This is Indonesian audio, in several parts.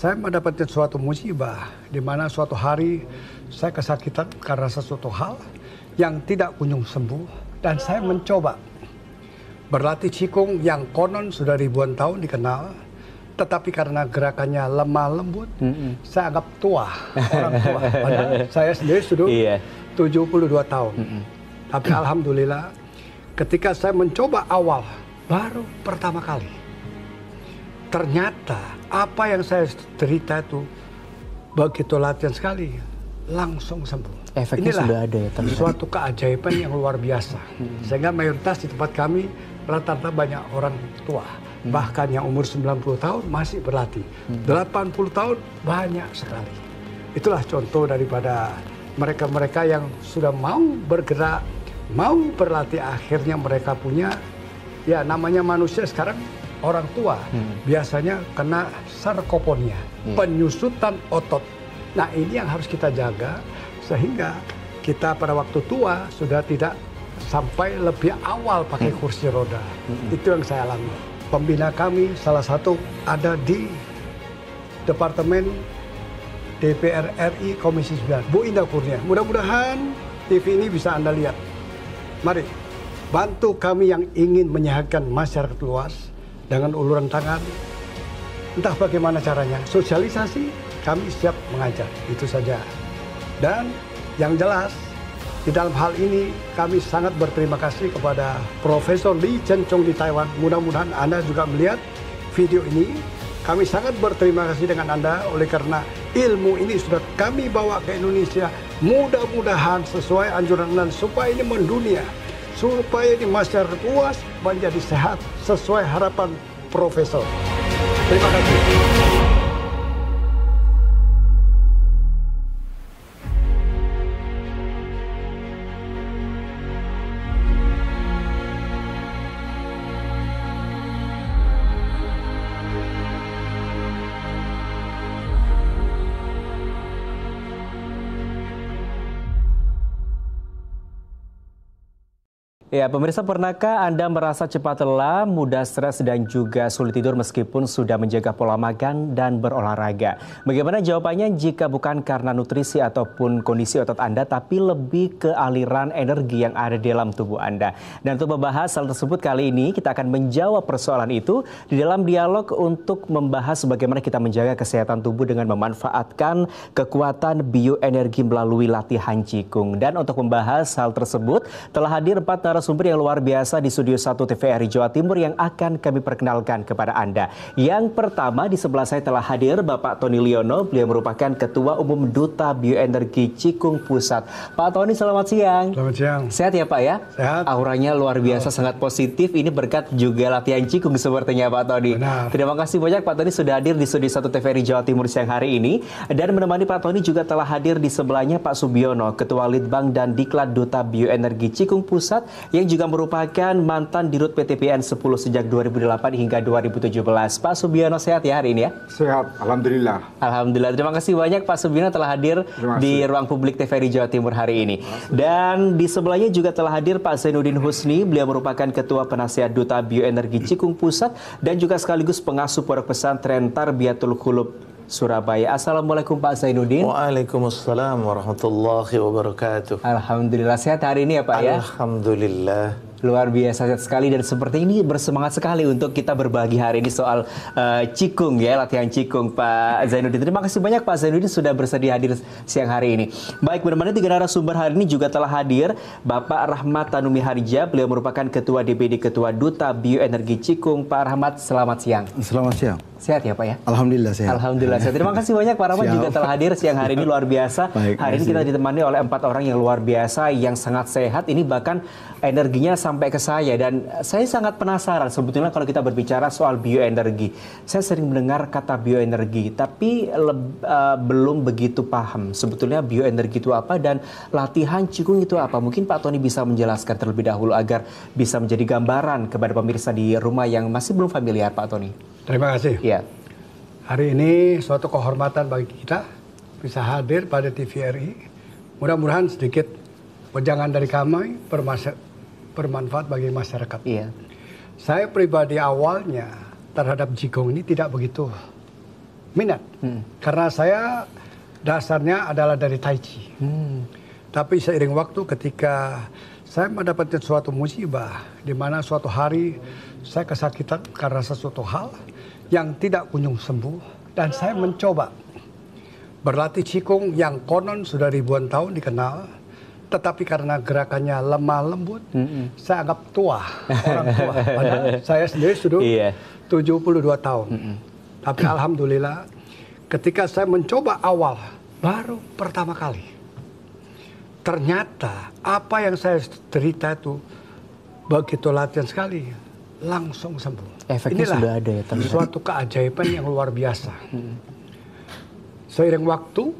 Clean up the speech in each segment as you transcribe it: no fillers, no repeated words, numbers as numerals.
Saya mendapatkan suatu musibah di mana suatu hari saya kesakitan karena sesuatu hal yang tidak kunjung sembuh dan saya mencoba berlatih Qigong yang konon sudah ribuan tahun dikenal, tetapi karena gerakannya lemah lembut, saya anggap tua, orang tua. Padahal saya sendiri sudah 72 tahun. Tapi alhamdulillah ketika saya mencoba awal, baru pertama kali, ternyata apa yang saya derita itu begitu latihan sekali, langsung sembuh. Efeknya Inilah sudah ada ya ternyata. Suatu keajaiban yang luar biasa. Sehingga mayoritas di tempat kami rata-rata banyak orang tua. Bahkan yang umur 90 tahun masih berlatih. 80 tahun banyak sekali. Itulah contoh daripada mereka-mereka yang sudah mau bergerak, mau berlatih, akhirnya mereka punya, ya namanya manusia sekarang orang tua biasanya kena sarkoponia, penyusutan otot. Nah ini yang harus kita jaga sehingga kita pada waktu tua sudah tidak sampai lebih awal pakai kursi roda. Itu yang saya alami. Pembina kami salah satu ada di Departemen DPR RI Komisi 9, Bu Indah Kurnia. Mudah-mudahan TV ini bisa Anda lihat. Mari bantu kami yang ingin menyehatkan masyarakat luas dengan uluran tangan. Entah bagaimana caranya, sosialisasi, kami siap mengajar, itu saja. Dan yang jelas, di dalam hal ini kami sangat berterima kasih kepada Profesor Lee Chen Chong di Taiwan. Mudah-mudahan Anda juga melihat video ini. Kami sangat berterima kasih dengan Anda oleh karena ilmu ini sudah kami bawa ke Indonesia. Mudah-mudahan sesuai anjuran Anda supaya ini mendunia, supaya di masyarakat luas menjadi sehat sesuai harapan Profesor. Terima kasih. Ya, pemirsa, pernahkah Anda merasa cepat lelah, mudah stres, dan juga sulit tidur meskipun sudah menjaga pola makan dan berolahraga? Bagaimana jawabannya jika bukan karena nutrisi ataupun kondisi otot Anda, tapi lebih ke aliran energi yang ada di dalam tubuh Anda? Dan untuk membahas hal tersebut kali ini, kita akan menjawab persoalan itu di dalam dialog untuk membahas bagaimana kita menjaga kesehatan tubuh dengan memanfaatkan kekuatan bioenergi melalui latihan Qigong. Dan untuk membahas hal tersebut, telah hadir 4 narasumber yang luar biasa di Studio 1 TVRI Jawa Timur yang akan kami perkenalkan kepada Anda. Yang pertama di sebelah saya telah hadir Bapak Tony Liono, beliau merupakan Ketua Umum Duta Bioenergi Qigong Pusat. Pak Tony, selamat siang. Selamat siang. Sehat ya Pak ya? Sehat. Auranya luar biasa, sangat positif. Ini berkat juga latihan Qigong sepertinya Pak Tony. Benar. Terima kasih banyak Pak Tony sudah hadir di Studio 1 TVRI Jawa Timur siang hari ini. Dan menemani Pak Tony juga telah hadir di sebelahnya Pak Subiono, Ketua Litbang dan Diklat Duta Bioenergi Qigong Pusat, yang juga merupakan mantan Dirut PTPN 10 sejak 2008 hingga 2017. Pak Subiono, sehat ya hari ini ya? Sehat, alhamdulillah. Alhamdulillah. Terima kasih banyak Pak Subiono telah hadir di ruang publik TVRI Jawa Timur hari ini. Dan di sebelahnya juga telah hadir Pak Zainuddin Husni. Beliau merupakan Ketua Penasihat Duta Bioenergi Qigong Pusat dan juga sekaligus pengasuh Pondok Pesantren Tarbiyatul Qulub Surabaya. Assalamualaikum Pak Zainuddin. Waalaikumsalam warahmatullahi wabarakatuh. Alhamdulillah, sehat hari ini ya Pak ya? Alhamdulillah. Luar biasa sehat sekali dan seperti ini bersemangat sekali untuk kita berbagi hari ini soal Qigong ya, latihan Qigong Pak Zainuddin. Terima kasih banyak Pak Zainuddin sudah bersedia hadir siang hari ini. Baik, menemani 3 narasumber hari ini juga telah hadir Bapak Rahmat Tanumi Harja. Beliau merupakan Ketua DPD Ketua Duta Bioenergi Qigong. Pak Rahmat, selamat siang. Selamat siang. Sehat ya Pak ya? Alhamdulillah sehat. Alhamdulillah sehat. Terima kasih banyak Pak Rahmat juga telah hadir siang hari ini, luar biasa. Baik, hari ini kita ditemani oleh 4 orang yang luar biasa, yang sangat sehat. Ini bahkan energinya sampai ke saya dan saya sangat penasaran sebetulnya kalau kita berbicara soal bioenergi. Saya sering mendengar kata bioenergi tapi belum begitu paham sebetulnya bioenergi itu apa dan latihan Qigong itu apa. Mungkin Pak Tony bisa menjelaskan terlebih dahulu agar bisa menjadi gambaran kepada pemirsa di rumah yang masih belum familiar, Pak Tony. Terima kasih. Ya. Hari ini suatu kehormatan bagi kita bisa hadir pada TVRI. Mudah-mudahan sedikit wejangan dari kami bermanfaat bagi masyarakat. Iya. Saya pribadi awalnya terhadap Qigong ini tidak begitu minat. Karena saya dasarnya adalah dari Tai Chi. Tapi seiring waktu ketika saya mendapatkan suatu musibah, di mana suatu hari saya kesakitan karena sesuatu hal yang tidak kunjung sembuh, dan saya mencoba berlatih Qigong yang konon sudah ribuan tahun dikenal, tetapi karena gerakannya lemah lembut, saya anggap tua, orang tua. Padahal saya sendiri sudah 72 tahun. Tapi alhamdulillah, ketika saya mencoba awal, baru pertama kali, ternyata apa yang saya cerita itu begitu latihan sekali, langsung sembuh. Efeknya Inilah sudah ada ya, suatu keajaiban yang luar biasa. Seiring waktu,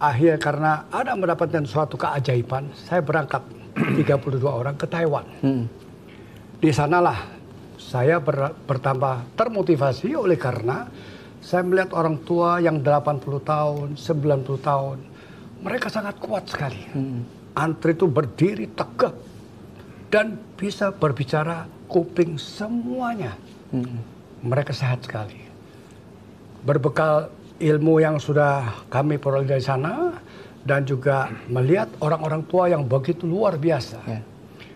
akhir karena ada mendapatkan suatu keajaiban, saya berangkat 32 orang ke Taiwan. Di sanalah saya bertambah termotivasi oleh karena saya melihat orang tua yang 80 tahun, 90 tahun, mereka sangat kuat sekali. Antri itu berdiri tegak dan bisa berbicara kuping semuanya. Mereka sehat sekali. Berbekal ilmu yang sudah kami peroleh dari sana dan juga melihat orang-orang tua yang begitu luar biasa.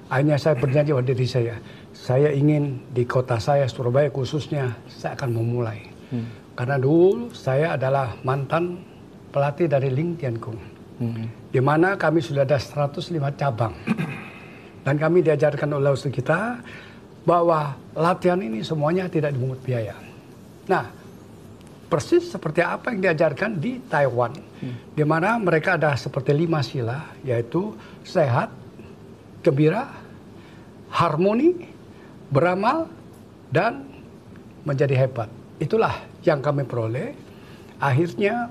Akhirnya saya berjanji pada diri saya ingin di kota saya, Surabaya khususnya, saya akan memulai. Karena dulu saya adalah mantan pelatih dari Ling Tian Kung. Di mana kami sudah ada 105 cabang. Dan kami diajarkan oleh ustaz kita bahwa latihan ini semuanya tidak dipungut biaya. Nah, persis seperti apa yang diajarkan di Taiwan, di mana mereka ada seperti 5 sila, yaitu sehat, gembira, harmoni, beramal, dan menjadi hebat. Itulah yang kami peroleh. Akhirnya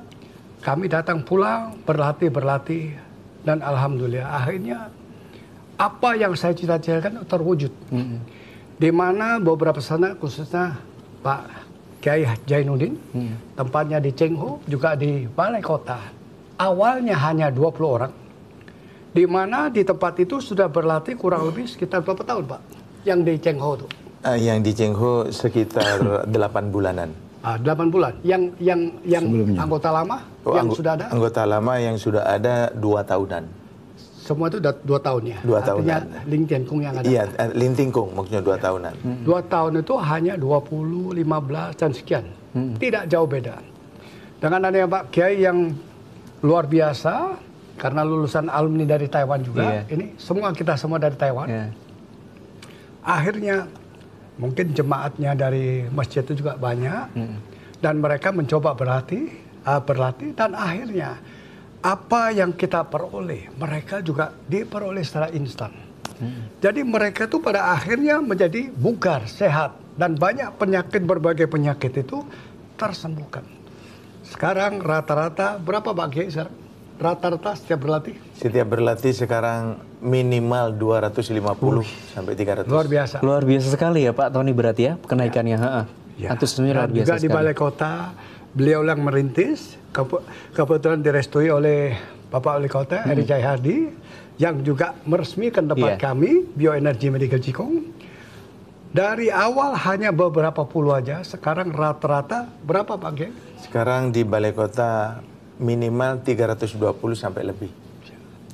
kami datang pulang, berlatih, dan alhamdulillah akhirnya apa yang saya cita-citakan terwujud. Di mana beberapa sana, khususnya Pak Kiai Jainuddin, tempatnya di Cheng Ho, juga di balai kota. Awalnya hanya 20 orang, di mana di tempat itu sudah berlatih kurang lebih sekitar berapa tahun, Pak? Yang di Cheng Ho itu? Yang di Cheng Ho sekitar 8 bulanan. 8 bulan. Yang anggota lama yang sudah ada? Anggota lama yang sudah ada 2 tahunan. Semua itu 2 tahun ya? 2 tahunan. Artinya Ling Tian Kung yang ada? Iya, Ling Tian Kung maksudnya 2 tahunan. 2 tahun itu hanya 20, 15, dan sekian. Tidak jauh beda. Dengan adanya Pak Kiai yang luar biasa, karena lulusan alumni dari Taiwan juga, ini kita semua dari Taiwan. Akhirnya mungkin jemaatnya dari masjid itu juga banyak, dan mereka mencoba berlatih, dan akhirnya apa yang kita peroleh, mereka juga diperoleh secara instan. Jadi mereka itu pada akhirnya menjadi bugar, sehat, dan banyak berbagai penyakit itu tersembuhkan. Sekarang rata-rata berapa Pak Kiai sekarang? Rata-rata setiap berlatih? Setiap berlatih sekarang minimal 250 sampai 300. Luar biasa. Luar biasa sekali ya Pak Tony berarti ya kenaikannya. Antusiasmenya luar biasa juga sekali. Di balai kota beliau yang merintis, kebetulan direstui oleh Bapak Wali Kota Eri Cahyadi, yang juga meresmikan tempat kami, Bioenergi Medical Qigong. Dari awal hanya beberapa puluh aja, sekarang rata-rata berapa Pak Kiai? Sekarang di balai kota minimal 320 sampai lebih.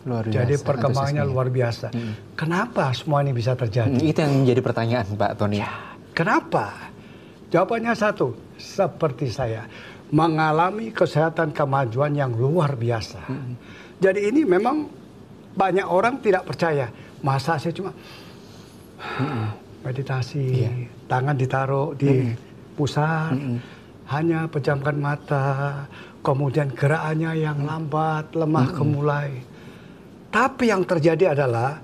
Luar biasa. Jadi perkembangannya luar biasa. Kenapa semua ini bisa terjadi? Itu yang menjadi pertanyaan Pak Tony. Kenapa? Jawabannya satu, seperti saya, mengalami kesehatan kemajuan yang luar biasa. Jadi ini memang banyak orang tidak percaya. Masa saya cuma meditasi, tangan ditaruh di pusat, hanya pejamkan mata, kemudian gerakannya yang lambat, lemah kemulai. Tapi yang terjadi adalah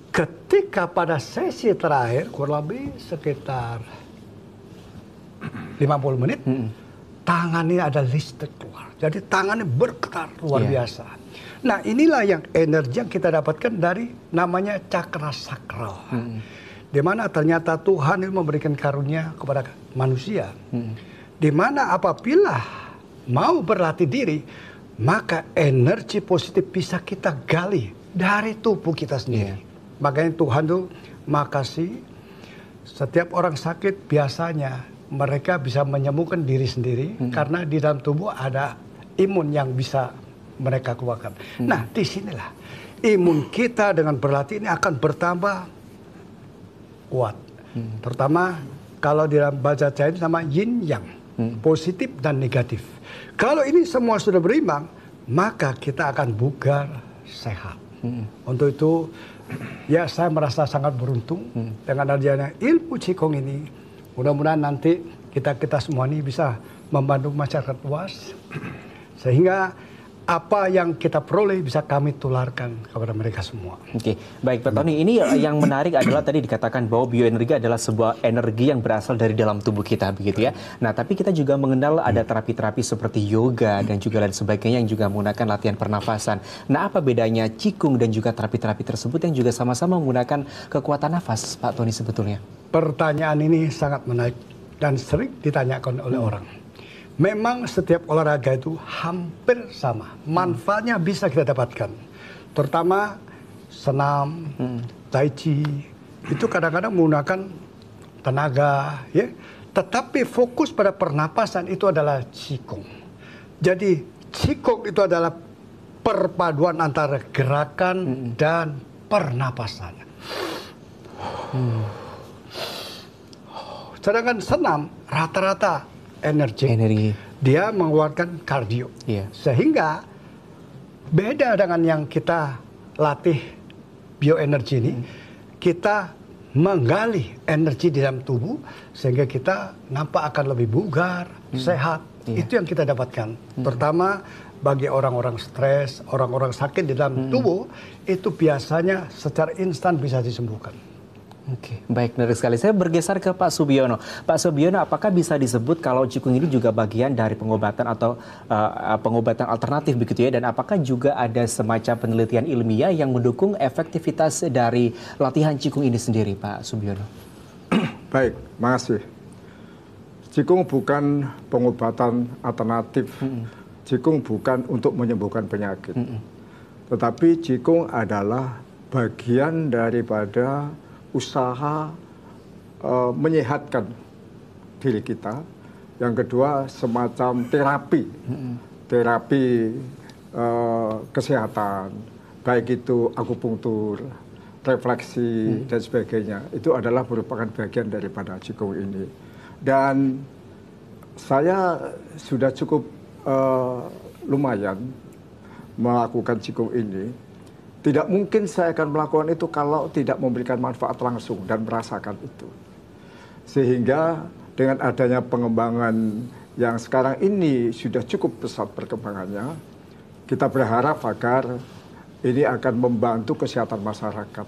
ketika pada sesi terakhir, kurang lebih sekitar 50 menit, tangannya ada listrik keluar. Jadi tangannya bergetar luar biasa. Nah inilah yang energi yang kita dapatkan dari namanya cakra sakral. Di mana ternyata Tuhan itu memberikan karunia kepada manusia. Di mana apabila mau berlatih diri, maka energi positif bisa kita gali dari tubuh kita sendiri. Makanya Tuhan tuh makasih, setiap orang sakit biasanya mereka bisa menyembuhkan diri sendiri karena di dalam tubuh ada imun yang bisa mereka keluarkan. Nah, disinilah imun kita dengan berlatih ini akan bertambah kuat. Terutama kalau di dalam bahasa Chinese nama yin yang, positif dan negatif. Kalau ini semua sudah berimbang, maka kita akan bugar, sehat. Untuk itu, ya saya merasa sangat beruntung dengan adanya ilmu Qigong ini. Mudah-mudahan nanti kita semua ini bisa membantu masyarakat luas, sehingga apa yang kita peroleh bisa kami tularkan kepada mereka semua. Oke, baik Pak Tony. Ini yang menarik adalah tadi dikatakan bahwa bioenergi adalah sebuah energi yang berasal dari dalam tubuh kita, begitu ya. Nah, tapi kita juga mengenal ada terapi-terapi seperti yoga dan juga lain sebagainya yang juga menggunakan latihan pernafasan. Nah, apa bedanya Qigong dan juga terapi-terapi tersebut yang juga sama-sama menggunakan kekuatan nafas, Pak Tony sebetulnya? Pertanyaan ini sangat menarik dan sering ditanyakan oleh orang. Memang setiap olahraga itu hampir sama. Manfaatnya bisa kita dapatkan. Terutama senam, tai chi, itu kadang-kadang menggunakan tenaga. Ya. Tetapi fokus pada pernapasan itu adalah Qigong. Jadi Qigong itu adalah perpaduan antara gerakan dan pernapasan. Sedangkan senam rata-rata energi. Dia mengeluarkan kardio. Sehingga beda dengan yang kita latih bioenergi ini, kita menggali energi di dalam tubuh sehingga kita nampak akan lebih bugar, sehat. Itu yang kita dapatkan. Terutama bagi orang-orang stres, orang-orang sakit di dalam tubuh, itu biasanya secara instan bisa disembuhkan. Oke, baik, menarik sekali. Saya bergeser ke Pak Subiono. Pak Subiono, apakah bisa disebut kalau Qigong ini juga bagian dari pengobatan atau pengobatan alternatif begitu ya? Dan apakah juga ada semacam penelitian ilmiah yang mendukung efektivitas dari latihan Qigong ini sendiri, Pak Subiono? Baik, makasih. Qigong bukan pengobatan alternatif. Qigong bukan untuk menyembuhkan penyakit. Tetapi Qigong adalah bagian daripada usaha menyehatkan diri kita. Yang kedua, semacam terapi, kesehatan, baik itu akupunktur, refleksi dan sebagainya. Itu adalah merupakan bagian daripada Qigong ini. Dan saya sudah cukup lumayan melakukan Qigong ini. Tidak mungkin saya akan melakukan itu kalau tidak memberikan manfaat langsung dan merasakan itu. Sehingga dengan adanya pengembangan yang sekarang ini sudah cukup pesat perkembangannya, kita berharap agar ini akan membantu kesehatan masyarakat.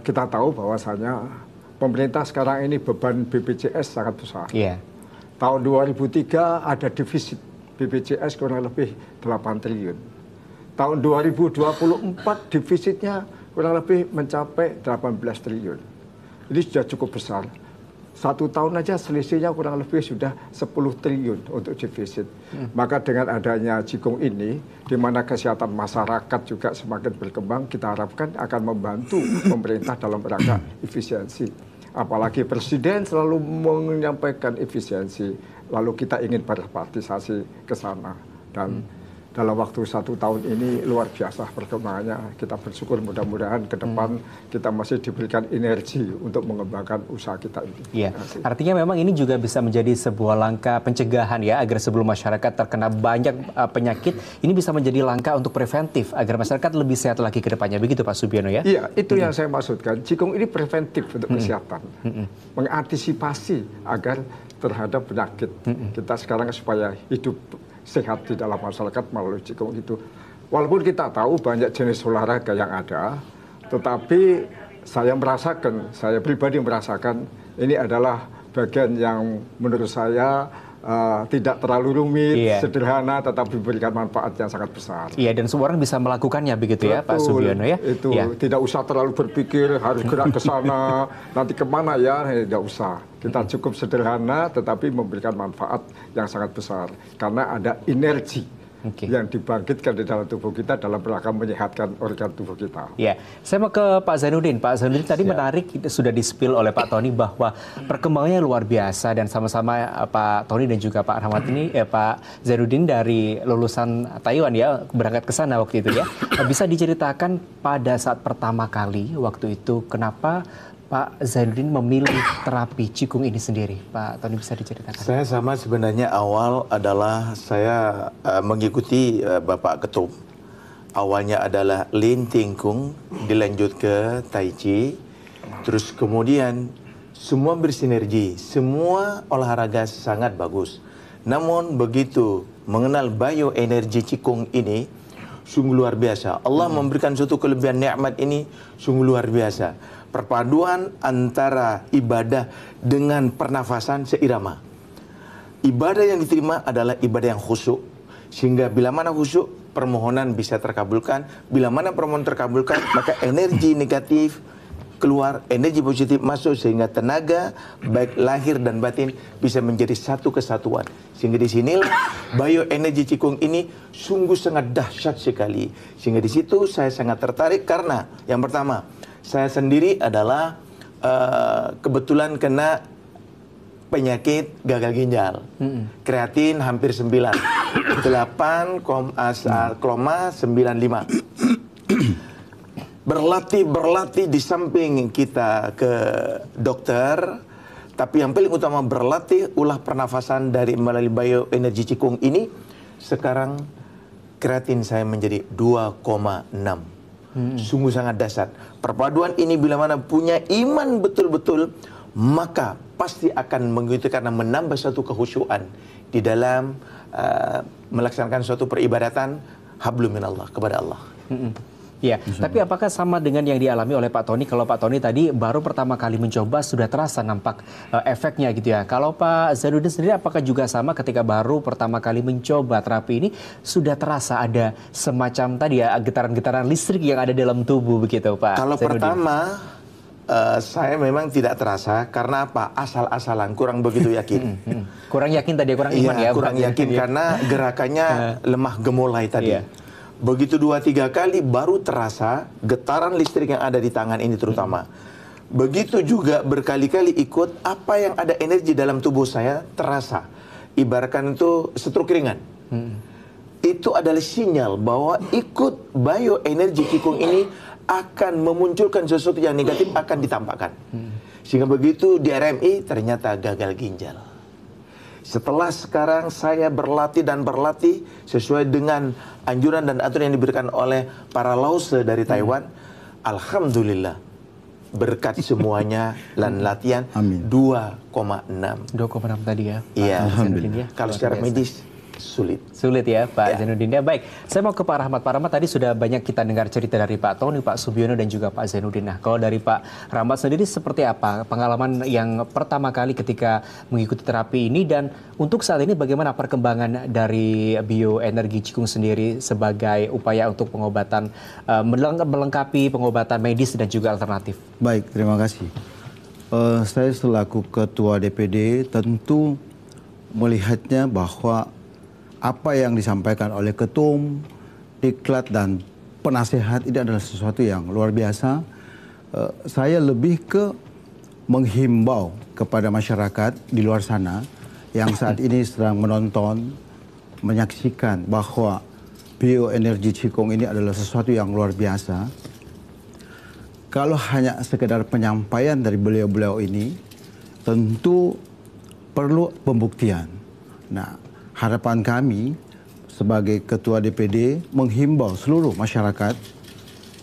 Kita tahu bahwasanya pemerintah sekarang ini beban BPJS sangat besar. Tahun 2003 ada defisit BPJS kurang lebih 8 triliun. Tahun 2024 defisitnya kurang lebih mencapai 18 triliun. Ini sudah cukup besar. 1 tahun aja selisihnya kurang lebih sudah 10 triliun untuk defisit. Maka dengan adanya Qigong ini, di mana kesehatan masyarakat juga semakin berkembang, kita harapkan akan membantu pemerintah dalam rangka efisiensi. Apalagi Presiden selalu menyampaikan efisiensi, lalu kita ingin berpartisipasi ke sana. Dan dalam waktu 1 tahun ini luar biasa perkembangannya. Kita bersyukur mudah-mudahan ke depan kita masih diberikan energi untuk mengembangkan usaha kita ini. Iya, artinya memang ini juga bisa menjadi sebuah langkah pencegahan ya, agar sebelum masyarakat terkena banyak penyakit, ini bisa menjadi langkah untuk preventif agar masyarakat lebih sehat lagi ke depannya. Begitu Pak Subiono ya? Iya, itu yang saya maksudkan. Qigong ini preventif untuk kesehatan. Mengantisipasi agar terhadap penyakit. Kita sekarang supaya hidup sehat di dalam masyarakat melalui Qigong itu. Walaupun kita tahu banyak jenis olahraga yang ada, tetapi saya pribadi merasakan ini adalah bagian yang menurut saya tidak terlalu rumit, sederhana, tetapi memberikan manfaat yang sangat besar. Iya, dan semua orang bisa melakukannya begitu. Betul, ya Pak Subiono ya? Itu tidak usah terlalu berpikir harus gerak ke sana, nanti kemana ya, tidak usah. Kita cukup sederhana tetapi memberikan manfaat yang sangat besar. Karena ada energi yang dibangkitkan di dalam tubuh kita dalam rangka menyehatkan organ tubuh kita. Ya, saya mau ke Pak Zainuddin. Pak Zainuddin tadi menarik, sudah di-spill oleh Pak Tony bahwa perkembangannya luar biasa dan sama-sama Pak Tony dan juga Pak Rahmat ini, Pak Zainuddin dari lulusan Taiwan ya, berangkat ke sana waktu itu ya. Bisa diceritakan pada saat pertama kali waktu itu kenapa Pak Zainuddin memilih terapi Qigong ini sendiri? Pak Tony bisa diceritakan? Saya sama sebenarnya awal adalah saya mengikuti Bapak Ketum. Awalnya adalah Lin Ting Kung, dilanjut ke Tai Chi, terus kemudian semua bersinergi, semua olahraga sangat bagus. Namun begitu mengenal bioenergi Qigong ini, sungguh luar biasa. Allah memberikan suatu kelebihan nikmat ini sungguh luar biasa. Perpaduan antara ibadah dengan pernafasan seirama. Ibadah yang diterima adalah ibadah yang khusyuk. Sehingga bila mana khusyuk, permohonan bisa terkabulkan. Bila mana permohonan terkabulkan, maka energi negatif keluar, energi positif masuk, sehingga tenaga baik lahir dan batin bisa menjadi satu kesatuan. Sehingga di sinilah bioenergi Qigong ini sungguh sangat dahsyat sekali. Sehingga di situ saya sangat tertarik karena yang pertama, saya sendiri adalah kebetulan kena penyakit gagal ginjal. Kreatin hampir 9. 8,95. Berlatih di samping kita ke dokter, tapi yang paling utama berlatih ulah pernafasan dari melalui bioenergi Qigong ini. Sekarang kreatin saya menjadi 2,6. Sungguh sangat dahsyat. Perpaduan ini bila mana punya iman betul-betul, maka pasti akan mengikuti karena menambah suatu kehusyuan di dalam melaksanakan suatu peribadatan hablum minallah kepada Allah. Ya, tapi apakah sama dengan yang dialami oleh Pak Tony? Kalau Pak Tony tadi baru pertama kali mencoba sudah terasa nampak efeknya gitu ya. Kalau Pak Zainuddin sendiri apakah juga sama ketika baru pertama kali mencoba terapi ini sudah terasa ada semacam tadi ya getaran-getaran listrik yang ada dalam tubuh begitu Pak? Kalau Zainuddin? pertama saya memang tidak terasa karena apa? Asal-asalan, kurang begitu yakin. Kurang yakin tadi, kurang iman ya? Kurang yakin karena gerakannya lemah gemulai tadi. Iya. Begitu 2-3 kali baru terasa getaran listrik yang ada di tangan ini terutama. Begitu juga berkali-kali ikut, apa yang ada energi dalam tubuh saya terasa. Ibaratkan itu stroke ringan. Itu adalah sinyal bahwa ikut bioenergi Qigong ini akan memunculkan sesuatu yang negatif akan ditampakkan. Sehingga begitu di RMI ternyata gagal ginjal. Setelah sekarang saya berlatih sesuai dengan anjuran dan aturan yang diberikan oleh para lause dari Taiwan. Alhamdulillah berkat semuanya dan latihan 2,6. 2,6 tadi ya. Iya. Ya. Kalau secara medis sulit ya Pak Zainuddin. Ya, baik, saya mau ke Pak Rahmat. Pak Rahmat tadi sudah banyak kita dengar cerita dari Pak Tony, Pak Subiono dan juga Pak Zainuddin. Nah, kalau dari Pak Rahmat sendiri seperti apa pengalaman yang pertama kali ketika mengikuti terapi ini, dan untuk saat ini bagaimana perkembangan dari bioenergi Qigong sendiri sebagai upaya untuk pengobatan, melengkapi pengobatan medis dan juga alternatif? Baik, terima kasih. Saya selaku Ketua DPD tentu melihatnya bahwa apa yang disampaikan oleh ketum, diklat dan penasehat ini adalah sesuatu yang luar biasa. Saya lebih ke menghimbau kepada masyarakat di luar sana yang saat ini sedang menonton, menyaksikan bahwa bioenergi Qigong ini adalah sesuatu yang luar biasa. Kalau hanya sekedar penyampaian dari beliau-beliau ini, tentu perlu pembuktian. Nah, harapan kami sebagai Ketua DPD menghimbau seluruh masyarakat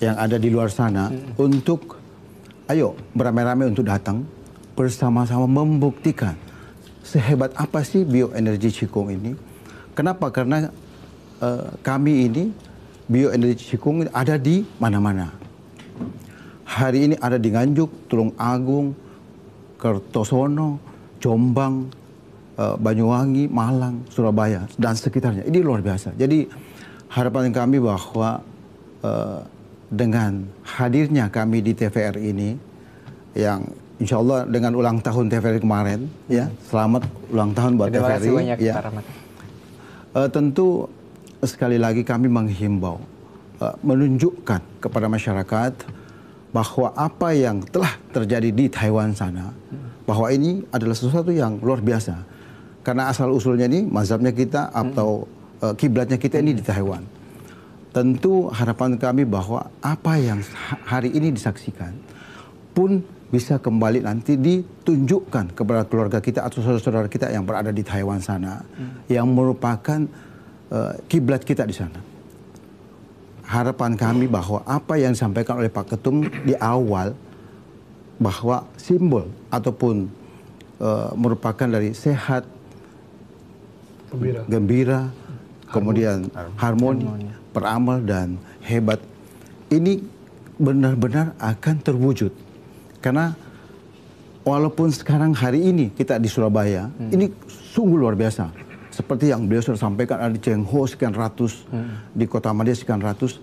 yang ada di luar sana untuk ayo beramai-ramai untuk datang bersama-sama membuktikan sehebat apa sih bioenergi Qigong ini. Kenapa? Karena kami ini bioenergi Qigong ada di mana-mana. Hari ini ada di Nganjuk, Tulung Agung, Kertosono, Jombang, Banyuwangi, Malang, Surabaya, dan sekitarnya. Ini luar biasa. Jadi harapan kami bahwa dengan hadirnya kami di TVR ini, yang insya Allah dengan ulang tahun TVRI kemarin, ya selamat ulang tahun buat TVRI. Terima kasih banyak, ya. Pak Rahmat. Tentu sekali lagi kami menghimbau, menunjukkan kepada masyarakat bahwa apa yang telah terjadi di Taiwan sana, bahwa ini adalah sesuatu yang luar biasa. Karena asal-usulnya ini, mazhabnya kita atau kiblatnya kita ini di Taiwan. Tentu harapan kami bahwa apa yang hari ini disaksikan pun bisa kembali nanti ditunjukkan kepada keluarga kita atau saudara-saudara kita yang berada di Taiwan sana, yang merupakan kiblat kita di sana. Harapan kami bahwa apa yang disampaikan oleh Pak Ketum di awal, bahwa simbol ataupun merupakan dari sehat, gembira, kemudian harmoni, beramal dan hebat, ini benar-benar akan terwujud. Karena walaupun sekarang hari ini kita di Surabaya, ini sungguh luar biasa. Seperti yang beliau sudah sampaikan, ada di Cengho sekian ratus, di Kota Madia sekian ratus.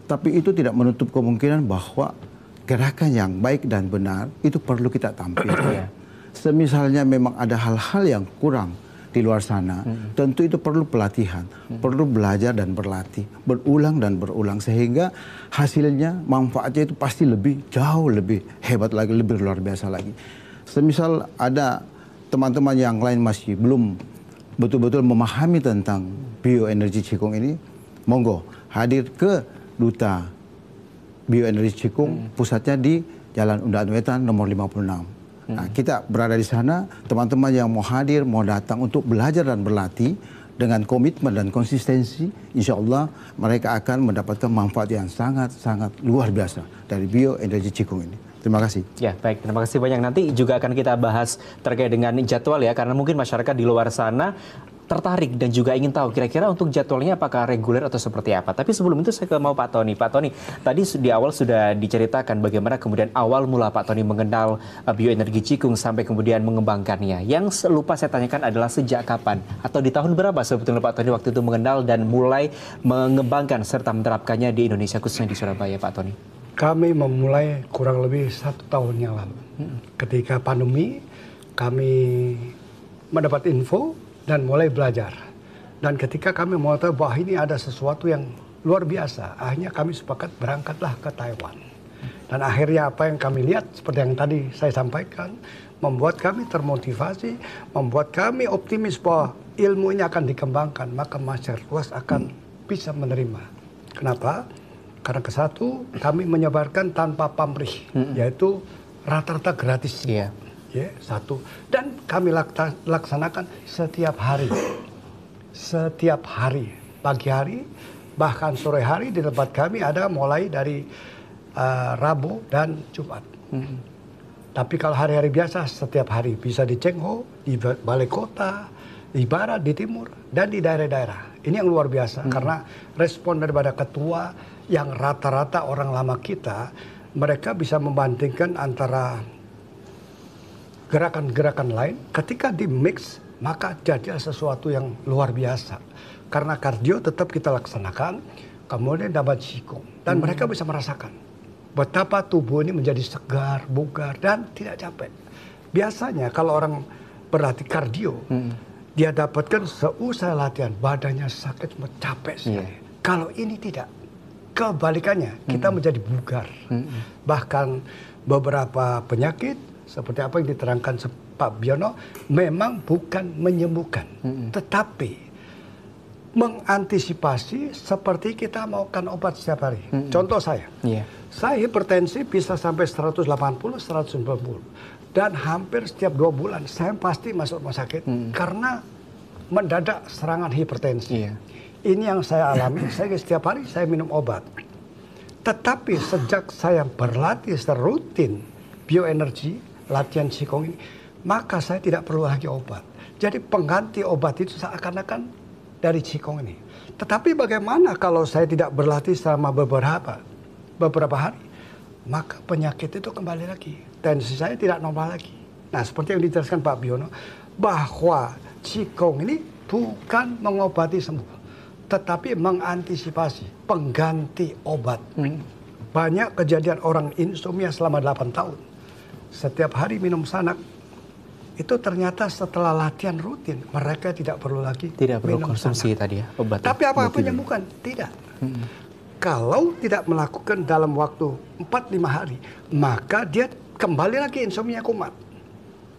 Tapi itu tidak menutup kemungkinan bahwa gerakan yang baik dan benar itu perlu kita tampilkan. Semisalnya memang ada hal-hal yang kurang di luar sana, tentu itu perlu pelatihan, perlu belajar dan berlatih, berulang dan berulang, sehingga hasilnya, manfaatnya itu pasti jauh lebih hebat lagi, lebih luar biasa lagi. Semisal ada teman-teman yang lain masih belum betul-betul memahami tentang bioenergi Qigong ini, monggo hadir ke Duta Bioenergi Qigong, pusatnya di Jalan Undaan Wetan nomor 56. Nah, kita berada di sana, teman-teman yang mau hadir, mau datang untuk belajar dan berlatih dengan komitmen dan konsistensi, insya Allah mereka akan mendapatkan manfaat yang sangat-sangat luar biasa dari bioenergi Qigong ini. Terima kasih. Ya, baik. Terima kasih banyak. Nanti juga akan kita bahas terkait dengan jadwal ya, karena mungkin masyarakat di luar sana tertarik dan juga ingin tahu kira-kira untuk jadwalnya apakah reguler atau seperti apa. Tapi sebelum itu saya mau Pak Tony. Pak Tony, tadi di awal sudah diceritakan bagaimana kemudian awal mula Pak Tony mengenal bioenergi Qigong sampai kemudian mengembangkannya. Yang lupa saya tanyakan adalah sejak kapan atau di tahun berapa sebetulnya Pak Tony waktu itu mengenal dan mulai mengembangkan serta menerapkannya di Indonesia, khususnya di Surabaya, Pak Tony? Kami memulai kurang lebih 1 tahun yang lalu. Ketika pandemi, kami mendapat info dan mulai belajar. Dan ketika kami mau tahu bahwa ini ada sesuatu yang luar biasa, akhirnya kami sepakat berangkatlah ke Taiwan. Dan akhirnya apa yang kami lihat, seperti yang tadi saya sampaikan, membuat kami termotivasi, membuat kami optimis bahwa ilmu ini akan dikembangkan, maka masyarakat luas akan bisa menerima. Kenapa? Karena kesatu, kami menyebarkan tanpa pamrih, yaitu rata-rata gratis. Ya, satu. Dan kami laksanakan setiap hari. Setiap hari. Pagi hari, bahkan sore hari di tempat kami ada mulai dari Rabu dan Jumat. Tapi kalau hari-hari biasa, setiap hari. Bisa di Cengho, di balai kota, di barat, di timur, dan di daerah-daerah. Ini yang luar biasa. Karena respon daripada ketua yang rata-rata orang lama kita, mereka bisa membandingkan antara gerakan-gerakan lain, ketika di mix maka jadi sesuatu yang luar biasa. Karena kardio tetap kita laksanakan, kemudian dapat Qigong, dan mereka bisa merasakan betapa tubuh ini menjadi segar, bugar, dan tidak capek. Biasanya kalau orang berlatih kardio, dia dapatkan seusai latihan badannya sakit, capek sekali. Kalau ini tidak, kebalikannya, kita menjadi bugar. Bahkan beberapa penyakit seperti apa yang diterangkan Pak Biono, memang bukan menyembuhkan, tetapi mengantisipasi seperti kita makan obat setiap hari. Contoh saya hipertensi bisa sampai 180, 190. Dan hampir setiap 2 bulan saya pasti masuk rumah sakit karena mendadak serangan hipertensi. Ini yang saya alami, saya setiap hari saya minum obat. Tetapi sejak saya berlatih secara rutin bioenergi, latihan Qigong ini, maka saya tidak perlu lagi obat. Jadi pengganti obat itu seakan-akan dari Qigong ini. Tetapi bagaimana kalau saya tidak berlatih selama beberapa hari? Maka penyakit itu kembali lagi. Tensi saya tidak normal lagi. Nah, seperti yang dijelaskan Pak Biono, bahwa Qigong ini bukan mengobati sembuh, tetapi mengantisipasi, pengganti obat. Banyak kejadian orang insomnia selama 8 tahun. Setiap hari minum sanak, itu ternyata setelah latihan rutin mereka tidak perlu lagi konsumsi tadi ya obat. Tapi apa penyembuhan? Tidak. Kalau tidak melakukan dalam waktu 4-5 hari, maka dia kembali lagi insomnia kumat.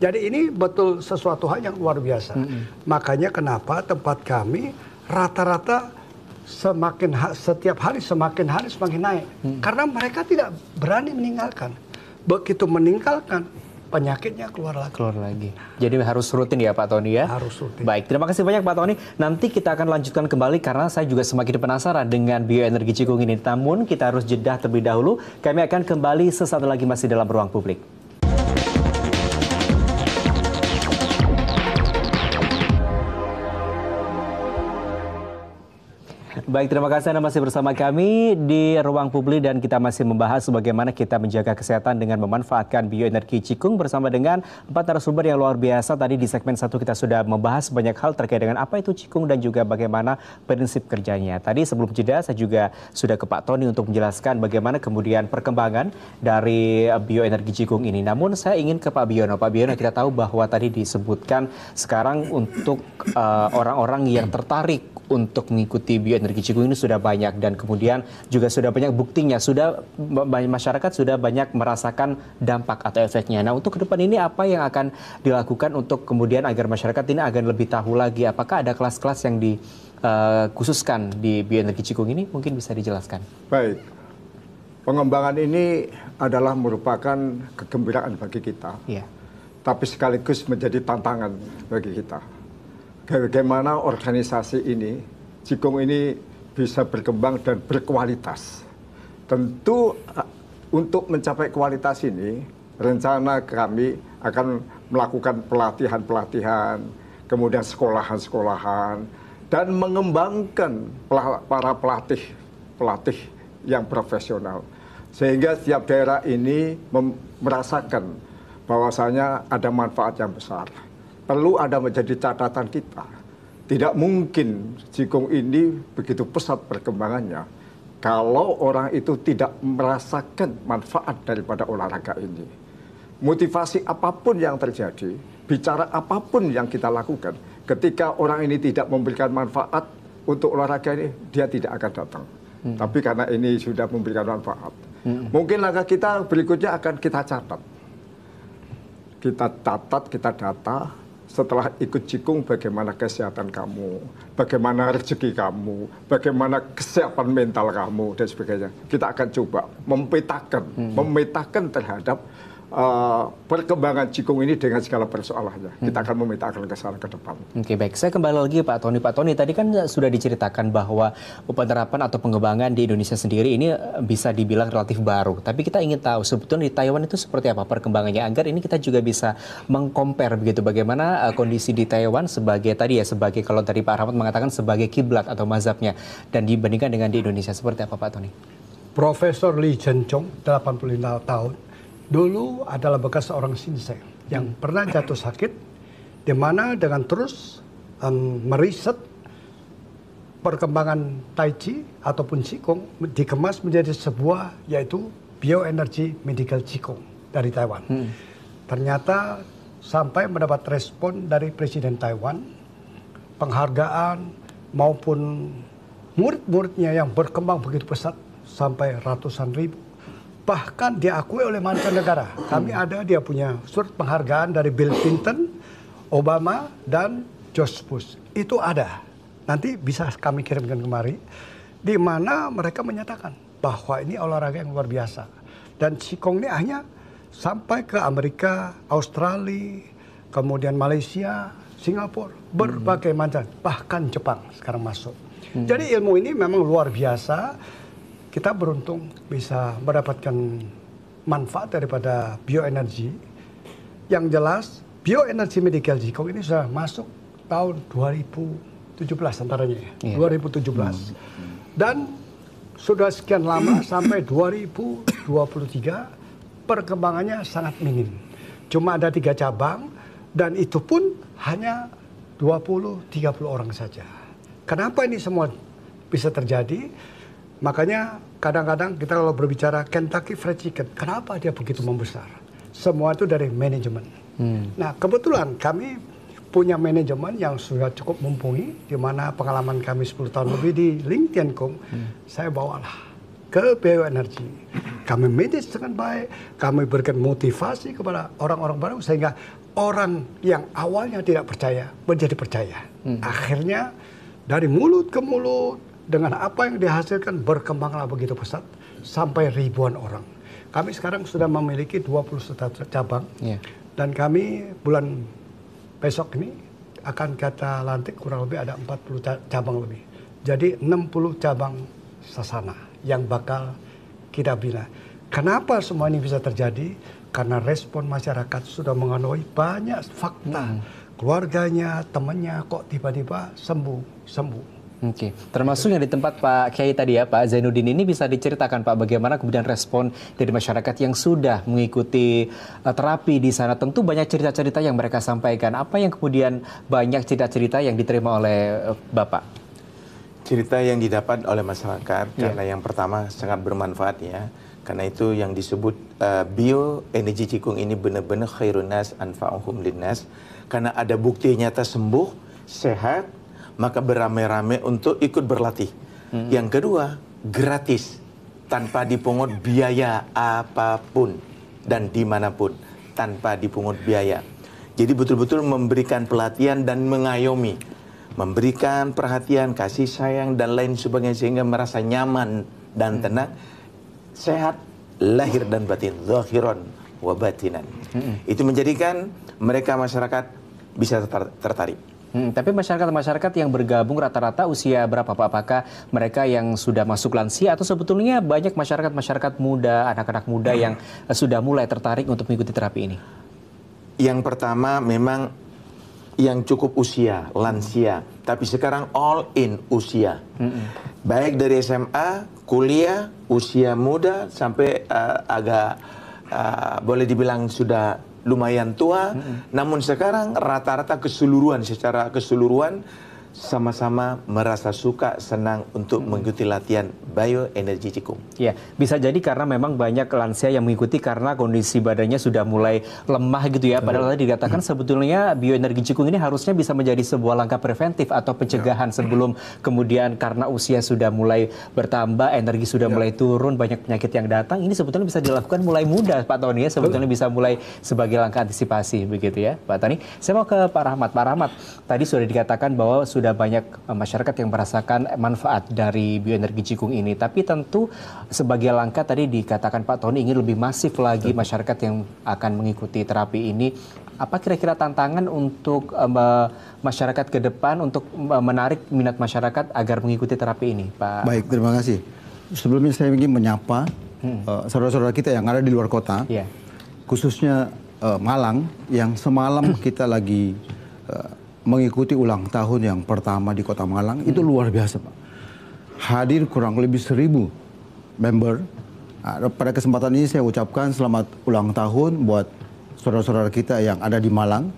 Jadi ini betul sesuatu hal yang luar biasa. Makanya kenapa tempat kami rata-rata setiap hari semakin naik. Karena mereka tidak berani meninggalkan. Begitu meninggalkan, penyakitnya keluar lagi. Jadi harus rutin ya Pak Tony ya? Harus rutin. Baik, terima kasih banyak Pak Tony. Nanti kita akan lanjutkan kembali karena saya juga semakin penasaran dengan bioenergi Cikung ini. Namun kita harus jeda terlebih dahulu. Kami akan kembali sesaat lagi masih dalam Ruang Publik. Baik, terima kasih Anda masih bersama kami di Ruang Publik dan kita masih membahas bagaimana kita menjaga kesehatan dengan memanfaatkan bioenergi Cikung bersama dengan 4 narasumber yang luar biasa. Tadi di segmen 1 kita sudah membahas banyak hal terkait dengan apa itu Cikung dan juga bagaimana prinsip kerjanya. Tadi sebelum jeda saya juga sudah ke Pak Tony untuk menjelaskan bagaimana kemudian perkembangan dari bioenergi Cikung ini. Namun saya ingin ke Pak Biono. Pak Biono, kita tahu bahwa tadi disebutkan sekarang untuk orang-orang yang tertarik untuk mengikuti bioenergi Cikung ini sudah banyak dan kemudian juga sudah banyak buktinya, masyarakat sudah banyak merasakan dampak atau efeknya. Nah, untuk ke depan ini apa yang akan dilakukan untuk kemudian agar masyarakat ini agar lebih tahu lagi, apakah ada kelas-kelas yang dikhususkan di bioenergi Cikung ini? Mungkin bisa dijelaskan. Baik, pengembangan ini adalah merupakan kegembiraan bagi kita, tapi sekaligus menjadi tantangan bagi kita. Bagaimana organisasi ini, Cikung ini bisa berkembang dan berkualitas. Tentu untuk mencapai kualitas ini, rencana kami akan melakukan pelatihan-pelatihan, kemudian sekolahan-sekolahan, dan mengembangkan para pelatih yang profesional. Sehingga setiap daerah ini merasakan bahwasanya ada manfaat yang besar. Perlu ada menjadi catatan kita. Tidak mungkin Cikung ini begitu pesat perkembangannya kalau orang itu tidak merasakan manfaat daripada olahraga ini. Motivasi apapun yang terjadi, bicara apapun yang kita lakukan, ketika orang ini tidak memberikan manfaat untuk olahraga ini, dia tidak akan datang. Tapi karena ini sudah memberikan manfaat, mungkin langkah kita berikutnya akan kita catat. Kita catat, kita data. Setelah ikut Cikung, bagaimana kesehatan kamu, bagaimana rezeki kamu, bagaimana kesiapan mental kamu, dan sebagainya. Kita akan coba memetakan terhadap perkembangan Cikung ini dengan segala persoalannya. Kita akan memetakan ke sana ke depan. Oke, baik. Saya kembali lagi Pak Tony. Pak Tony, tadi kan sudah diceritakan bahwa penerapan atau pengembangan di Indonesia sendiri ini bisa dibilang relatif baru. Tapi kita ingin tahu sebetulnya di Taiwan itu seperti apa perkembangannya agar ini kita juga bisa mengcompare begitu bagaimana kondisi di Taiwan sebagai sebagai kalau tadi Pak Rahmat mengatakan sebagai kiblat atau mazhabnya dan dibandingkan dengan di Indonesia seperti apa Pak Tony? Profesor Lee Chen-chong 85 tahun dulu adalah bekas seorang shinsei yang pernah jatuh sakit, di mana dengan terus meriset perkembangan Tai Chi ataupun Qigong dikemas menjadi sebuah yaitu bioenergy medical Qigong dari Taiwan. Ternyata sampai mendapat respon dari Presiden Taiwan, penghargaan maupun murid-muridnya yang berkembang begitu pesat sampai ratusan ribu. Bahkan diakui oleh mancanegara. Kami ada, dia punya surat penghargaan dari Bill Clinton, Obama, dan George Bush. Itu ada. Nanti bisa kami kirimkan kemari. Di mana mereka menyatakan bahwa ini olahraga yang luar biasa. Dan Qigong ini hanya sampai ke Amerika, Australia, kemudian Malaysia, Singapura, berbagai macam. Bahkan Jepang sekarang masuk. Jadi ilmu ini memang luar biasa. Kita beruntung bisa mendapatkan manfaat daripada bioenergi. Yang jelas, bioenergi medical Qigong ini sudah masuk tahun 2017 antaranya ya. 2017. Dan sudah sekian lama sampai 2023 perkembangannya sangat minim. Cuma ada 3 cabang dan itu pun hanya 20-30 orang saja. Kenapa ini semua bisa terjadi? Makanya kadang-kadang kita kalau berbicara Kentucky Fried Chicken, kenapa dia begitu membesar? Semua itu dari manajemen. Nah, kebetulan kami punya manajemen yang sudah cukup mumpuni, di mana pengalaman kami 10 tahun lebih di Lingtiankung, saya bawalah ke bioenergi. Kami manage dengan baik, kami berikan motivasi kepada orang-orang baru, sehingga orang yang awalnya tidak percaya, menjadi percaya. Akhirnya, dari mulut ke mulut, dengan apa yang dihasilkan, berkembanglah begitu pesat, sampai ribuan orang. Kami sekarang sudah memiliki 21 cabang, dan kami bulan besok ini akan kita lantik kurang lebih ada 40 cabang lebih. Jadi 60 cabang sasana yang bakal kita bina. Kenapa semua ini bisa terjadi? Karena respon masyarakat sudah mengetahui banyak fakta. Keluarganya, temannya kok tiba-tiba sembuh. Oke, termasuk yang di tempat Pak Kiai tadi ya, Pak Zainuddin, ini bisa diceritakan Pak bagaimana kemudian respon dari masyarakat yang sudah mengikuti terapi di sana. Tentu banyak cerita-cerita yang mereka sampaikan. Apa yang kemudian banyak cerita-cerita yang diterima oleh Bapak? Cerita yang didapat oleh masyarakat karena yang pertama sangat bermanfaat ya. Karena itu yang disebut bioenergi Cikung ini benar-benar khairun nas anfa'uhum linnas. Karena ada bukti nyata sembuh, sehat, maka beramai-ramai untuk ikut berlatih. Yang kedua, gratis, tanpa dipungut biaya apapun dan dimanapun, tanpa dipungut biaya. Jadi betul-betul memberikan pelatihan dan mengayomi, memberikan perhatian, kasih sayang dan lain sebagainya sehingga merasa nyaman dan tenang, sehat lahir dan batin, zahiran wa batinan. Itu menjadikan mereka masyarakat bisa tertarik. Tapi masyarakat-masyarakat yang bergabung rata-rata usia berapa Pak? Apakah mereka yang sudah masuk lansia atau sebetulnya banyak masyarakat-masyarakat muda, anak-anak muda yang sudah mulai tertarik untuk mengikuti terapi ini? Yang pertama memang yang cukup usia, lansia. Tapi sekarang all in usia. Baik dari SMA, kuliah, usia muda, sampai agak boleh dibilang sudah lumayan tua, namun sekarang rata-rata secara keseluruhan sama-sama merasa suka, senang untuk mengikuti latihan bioenergi Cikung. Ya, bisa jadi karena memang banyak lansia yang mengikuti karena kondisi badannya sudah mulai lemah gitu ya. Padahal tadi dikatakan sebetulnya bioenergi Cikung ini harusnya bisa menjadi sebuah langkah preventif atau pencegahan sebelum kemudian karena usia sudah mulai bertambah, energi sudah mulai turun, banyak penyakit yang datang. Ini sebetulnya bisa dilakukan mulai muda, Pak Tony ya. Sebetulnya bisa mulai sebagai langkah antisipasi begitu ya, Pak Tony. Saya mau ke Pak Rahmat. Pak Rahmat, tadi sudah dikatakan bahwa sudah banyak masyarakat yang merasakan manfaat dari bioenergi Cikung ini. Tapi tentu sebagai langkah tadi dikatakan Pak Tony ingin lebih masif lagi masyarakat yang akan mengikuti terapi ini. Apa kira-kira tantangan untuk masyarakat ke depan untuk menarik minat masyarakat agar mengikuti terapi ini, Pak? Baik, terima kasih. Sebelumnya saya ingin menyapa saudara-saudara kita yang ada di luar kota, khususnya Malang, yang semalam kita lagi mengikuti ulang tahun yang pertama di Kota Malang. Itu luar biasa, Pak. Hadir kurang lebih 1.000 member. Pada kesempatan ini saya ucapkan selamat ulang tahun buat saudara-saudara kita yang ada di Malang,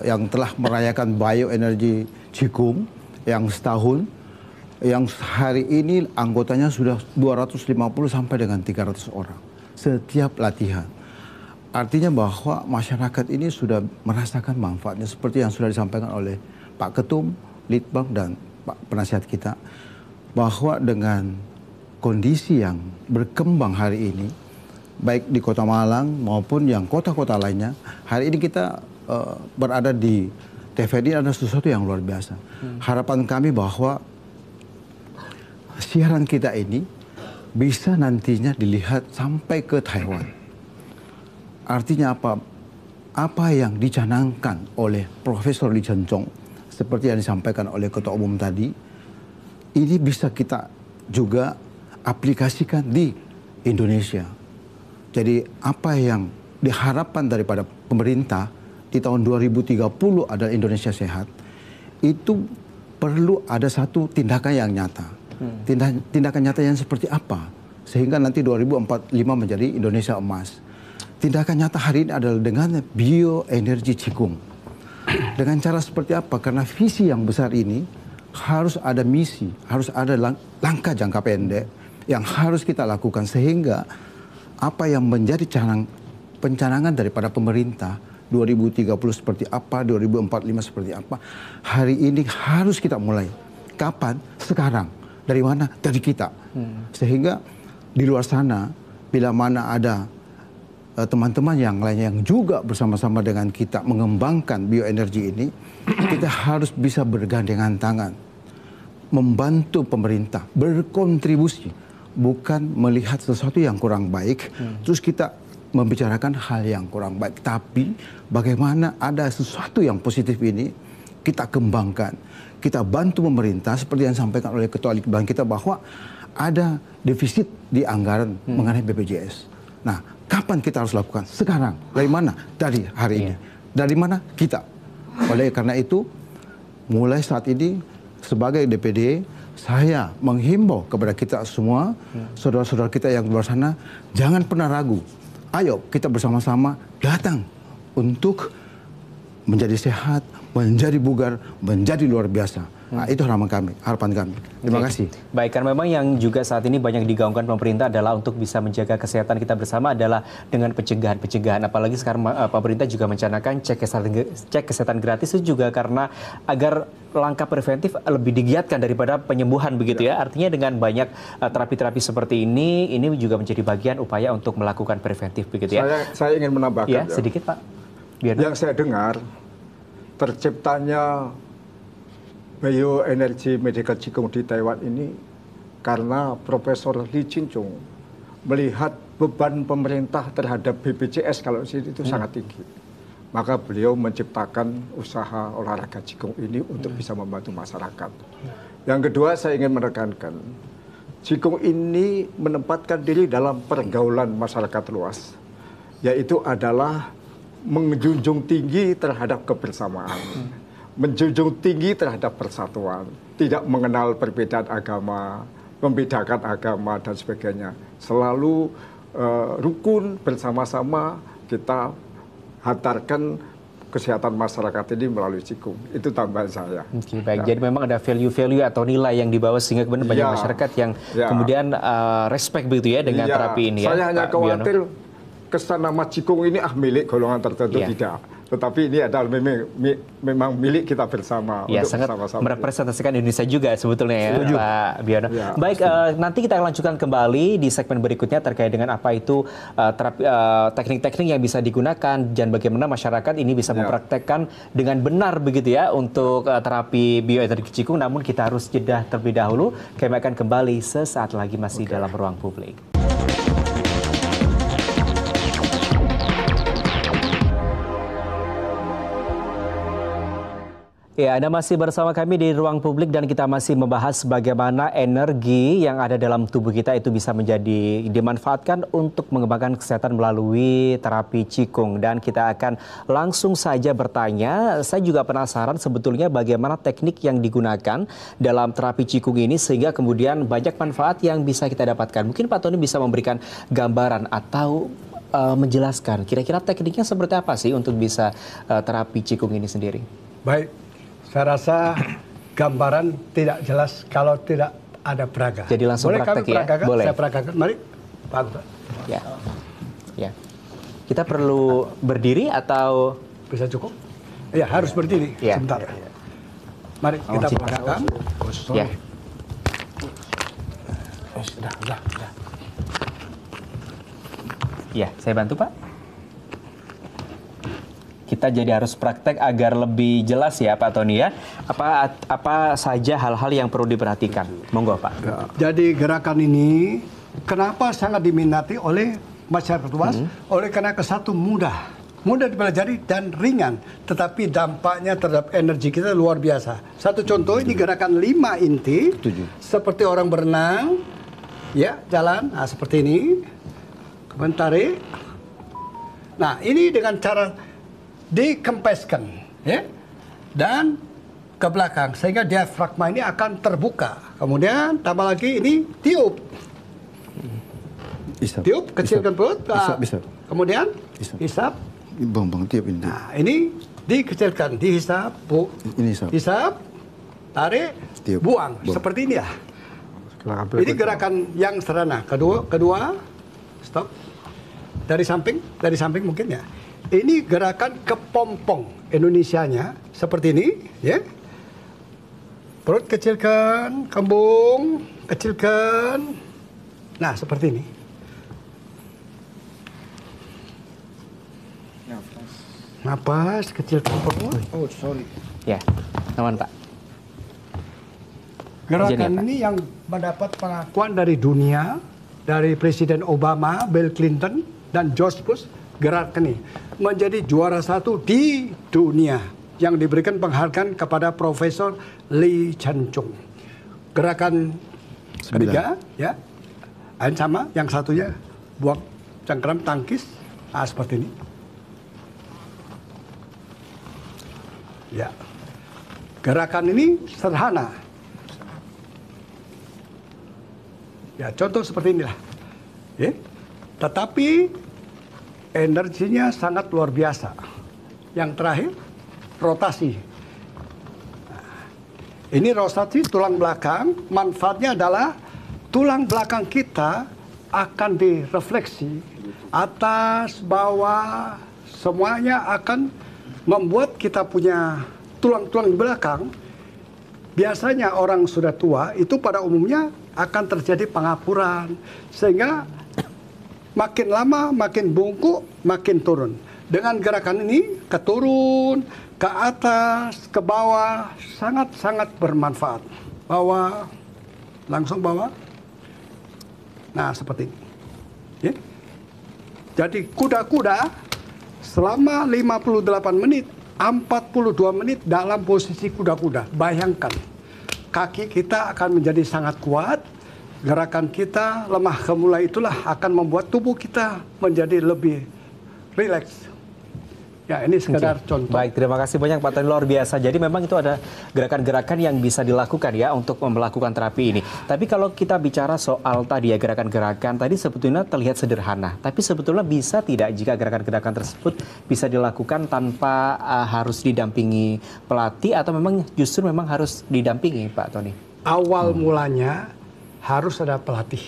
yang telah merayakan bioenergi Cikung yang setahun, yang hari ini anggotanya sudah 250 sampai dengan 300 orang setiap latihan. Artinya bahwa masyarakat ini sudah merasakan manfaatnya seperti yang sudah disampaikan oleh Pak Ketum, Litbang, dan Pak Penasihat kita, bahwa dengan kondisi yang berkembang hari ini, baik di Kota Malang maupun yang kota-kota lainnya, hari ini kita berada di TVRI ada sesuatu yang luar biasa. Harapan kami bahwa siaran kita ini bisa nantinya dilihat sampai ke Taiwan. Artinya apa? Apa yang dicanangkan oleh Profesor Lee Chen Chong, seperti yang disampaikan oleh Ketua Umum tadi, ini bisa kita juga aplikasikan di Indonesia. Jadi apa yang diharapkan daripada pemerintah di tahun 2030 adalah Indonesia sehat, itu perlu ada satu tindakan yang nyata. Tindakan nyata yang seperti apa? Sehingga nanti 2045 menjadi Indonesia emas. Tindakan nyata hari ini adalah dengan bioenergi Cikung. Dengan cara seperti apa? Karena visi yang besar ini harus ada misi, harus ada langkah jangka pendek yang harus kita lakukan. Sehingga apa yang menjadi pencanangan daripada pemerintah 2030 seperti apa, 2045 seperti apa. Hari ini harus kita mulai. Kapan? Sekarang. Dari mana? Dari kita. Sehingga di luar sana, bila mana ada teman-teman yang lainnya yang juga bersama-sama dengan kita mengembangkan bioenergi ini, kita harus bisa bergandengan tangan, membantu pemerintah, berkontribusi, bukan melihat sesuatu yang kurang baik, terus kita membicarakan hal yang kurang baik. Tapi bagaimana ada sesuatu yang positif ini, kita kembangkan, kita bantu pemerintah, seperti yang disampaikan oleh Ketua Litbang kita, bahwa ada defisit di anggaran mengenai BPJS. Nah, kapan kita harus lakukan? Sekarang. Dari mana? Dari hari ini. Dari mana? Kita. Oleh karena itu, mulai saat ini, sebagai DPD, saya menghimbau kepada kita semua, saudara-saudara kita yang di luar sana, jangan pernah ragu. Ayo kita bersama-sama datang untuk menjadi sehat, menjadi bugar, menjadi luar biasa. Nah, itu harapan kami. Terima kasih. Baik, karena memang yang juga saat ini banyak digaungkan pemerintah adalah untuk bisa menjaga kesehatan kita bersama adalah dengan pencegahan. Apalagi sekarang pemerintah juga mencanangkan cek kesehatan gratis itu juga karena agar langkah preventif lebih digiatkan daripada penyembuhan begitu ya. Artinya dengan banyak terapi-terapi seperti ini juga menjadi bagian upaya untuk melakukan preventif begitu ya. Saya ingin menambahkan. Ya, sedikit Pak. Yang saya dengar, terciptanya bioenergi medical Cikung di Taiwan ini karena Profesor Lee Chin-chung melihat beban pemerintah terhadap BPJS kalau itu sangat tinggi. Maka beliau menciptakan usaha olahraga Cikung ini untuk bisa membantu masyarakat. Yang kedua, saya ingin menekankan, Cikung ini menempatkan diri dalam pergaulan masyarakat luas, yaitu adalah menjunjung tinggi terhadap kebersamaan, menjunjung tinggi terhadap persatuan, tidak mengenal perbedaan agama, membedakan agama dan sebagainya. Selalu rukun bersama-sama kita hantarkan kesehatan masyarakat ini melalui Cikung. Itu tambahan saya. Oke, baik. Jadi memang ada value-value atau nilai yang dibawa sehingga kemudian banyak masyarakat yang kemudian respect begitu ya dengan terapi ini ya. Saya hanya khawatir kesan nama Cikung ini milik golongan tertentu, tidak. Tetapi ini adalah memang milik kita bersama. Ya, untuk sangat bersama-sama merepresentasikan Indonesia juga sebetulnya ya, Pak Biono. Ya, baik, nanti kita akan lanjutkan kembali di segmen berikutnya terkait dengan apa itu teknik-teknik yang bisa digunakan dan bagaimana masyarakat ini bisa mempraktekkan dengan benar begitu ya untuk terapi bioenergi Cikung. Namun kita harus jeda terlebih dahulu. Kami akan kembali sesaat lagi masih dalam Ruang Publik. Ya, Anda masih bersama kami di Ruang Publik dan kita masih membahas bagaimana energi yang ada dalam tubuh kita itu bisa dimanfaatkan untuk mengembangkan kesehatan melalui terapi Cikung. Dan kita akan langsung saja bertanya, saya juga penasaran sebetulnya bagaimana teknik yang digunakan dalam terapi Cikung ini sehingga kemudian banyak manfaat yang bisa kita dapatkan. Mungkin Pak Tony bisa memberikan gambaran atau menjelaskan kira-kira tekniknya seperti apa sih untuk bisa terapi Cikung ini sendiri? Baik. Saya rasa gambaran tidak jelas kalau tidak ada peraga. Jadi langsung boleh praktek kami peragakan? Boleh. Saya peragakan. Mari, Pak. Ya. Kita perlu berdiri atau bisa cukup? Ya, harus berdiri. Sebentar. Mari kita peragakan. Ya. Sudah. Ya, saya bantu Pak. Kita jadi harus praktek agar lebih jelas ya Pak Tony ya. Apa saja hal-hal yang perlu diperhatikan? Monggo Pak. Jadi gerakan ini kenapa sangat diminati oleh masyarakat luas? Oleh karena kesatu mudah dipelajari dan ringan. Tetapi dampaknya terhadap energi kita luar biasa. Satu contoh ini gerakan 5 inti. Seperti orang berenang. Ya, jalan. Nah, seperti ini. Kemudian tarik. Nah, ini dengan cara dikempeskan ya dan ke belakang sehingga diafragma ini akan terbuka. Kemudian tambah lagi ini tiup. Tiup, kecilkan perut. Bisa. Kemudian hisap. Bang tiup ini. Nah, ini dikecilkan, dihisap, ini hisap, tarik, tiup, buang. Seperti ini ya. Ini gerakan yang sederhana. Kedua, stop. Dari samping mungkin ya. Ini gerakan kepompong Indonesianya seperti ini, ya. Perut kecilkan, kembung, kecilkan. Nah, seperti ini. Napas, kecilkan perut. Oh, sorry. Ya, aman Pak. Gerakan ini yang mendapat pengakuan dari dunia, dari Presiden Obama, Bill Clinton, dan George Bush. Gerakan ini menjadi juara 1 di dunia yang diberikan penghargaan kepada Profesor Lee Chan Chung. Gerakan ketiga, ya, sama, yang satunya buang cengkeram tangkis, seperti ini. Ya, gerakan ini sederhana. Ya, contoh seperti inilah. Ya. Tetapi energinya sangat luar biasa. Yang terakhir, rotasi. Nah, ini rotasi tulang belakang, manfaatnya adalah tulang belakang kita akan direfleksi. Atas, bawah, semuanya akan membuat kita punya tulang-tulang di belakang. Biasanya orang sudah tua itu pada umumnya akan terjadi pengapuran. Sehingga makin lama, makin bungkuk, makin turun. Dengan gerakan ini, keturun, ke atas, ke bawah, sangat-sangat bermanfaat. Bawah, langsung bawah. Nah, seperti ini. Ya. Jadi kuda-kuda selama 58 menit, 42 menit dalam posisi kuda-kuda. Bayangkan, kaki kita akan menjadi sangat kuat. Gerakan kita lemah gemula itulah akan membuat tubuh kita menjadi lebih rileks. Ya, ini sekedar contoh. Baik, terima kasih banyak Pak Tony, luar biasa. Jadi memang itu ada gerakan-gerakan yang bisa dilakukan ya untuk melakukan terapi ini. Tapi kalau kita bicara soal tadi ya gerakan-gerakan, tadi sebetulnya terlihat sederhana. Tapi sebetulnya bisa tidak jika gerakan-gerakan tersebut bisa dilakukan tanpa harus didampingi pelatih atau memang justru memang harus didampingi Pak Tony? Awal mulanya harus ada pelatih,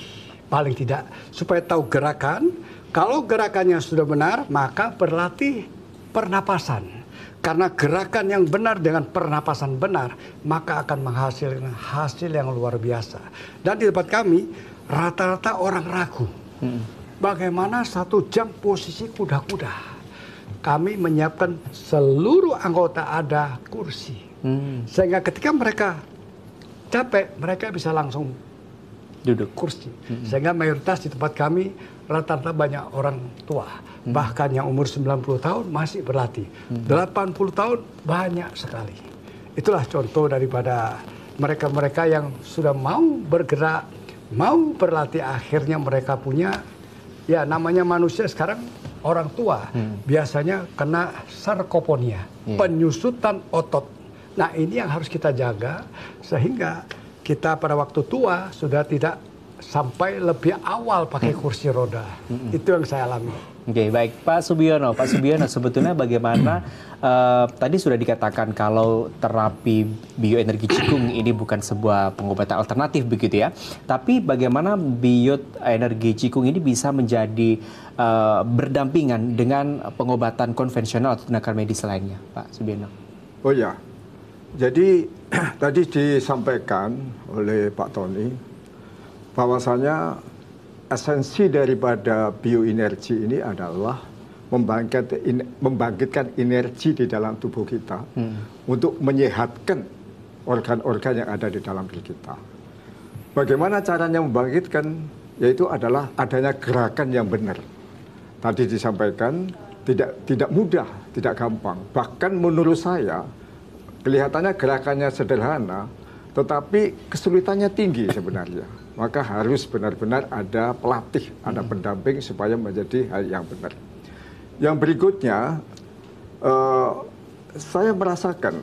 paling tidak, supaya tahu gerakan. Kalau gerakannya sudah benar, maka berlatih pernapasan. Karena gerakan yang benar dengan pernapasan benar, maka akan menghasilkan hasil yang luar biasa. Dan di tempat kami, rata-rata orang ragu. Bagaimana 1 jam posisi kuda-kuda? Kami menyiapkan seluruh anggota ada kursi. Sehingga ketika mereka capek, mereka bisa langsung duduk kursi. Sehingga mayoritas di tempat kami rata-rata banyak orang tua. Bahkan yang umur 90 tahun masih berlatih. 80 tahun banyak sekali. Itulah contoh daripada mereka-mereka yang sudah mau bergerak, mau berlatih, akhirnya mereka punya, ya namanya manusia sekarang orang tua. Biasanya kena sarkoponia, penyusutan otot. Nah, ini yang harus kita jaga sehingga kita pada waktu tua sudah tidak sampai lebih awal pakai kursi roda. Itu yang saya alami. Oke, baik Pak Subiono. Pak Subiono, sebetulnya bagaimana tadi sudah dikatakan kalau terapi bioenergi Qigong ini bukan sebuah pengobatan alternatif begitu ya. Tapi bagaimana bioenergi Qigong ini bisa menjadi berdampingan dengan pengobatan konvensional atau tindakan medis lainnya, Pak Subiono? Oh ya, jadi tadi disampaikan oleh Pak Tony bahwasanya esensi daripada bioenergi ini adalah membangkitkan energi di dalam tubuh kita untuk menyehatkan organ-organ yang ada di dalam diri kita. Bagaimana caranya membangkitkan? Yaitu adalah adanya gerakan yang benar. Tadi disampaikan tidak mudah, tidak gampang. Bahkan menurut saya kelihatannya gerakannya sederhana, tetapi kesulitannya tinggi sebenarnya. Maka harus benar-benar ada pelatih, ada pendamping supaya menjadi hal yang benar. Yang berikutnya, saya merasakan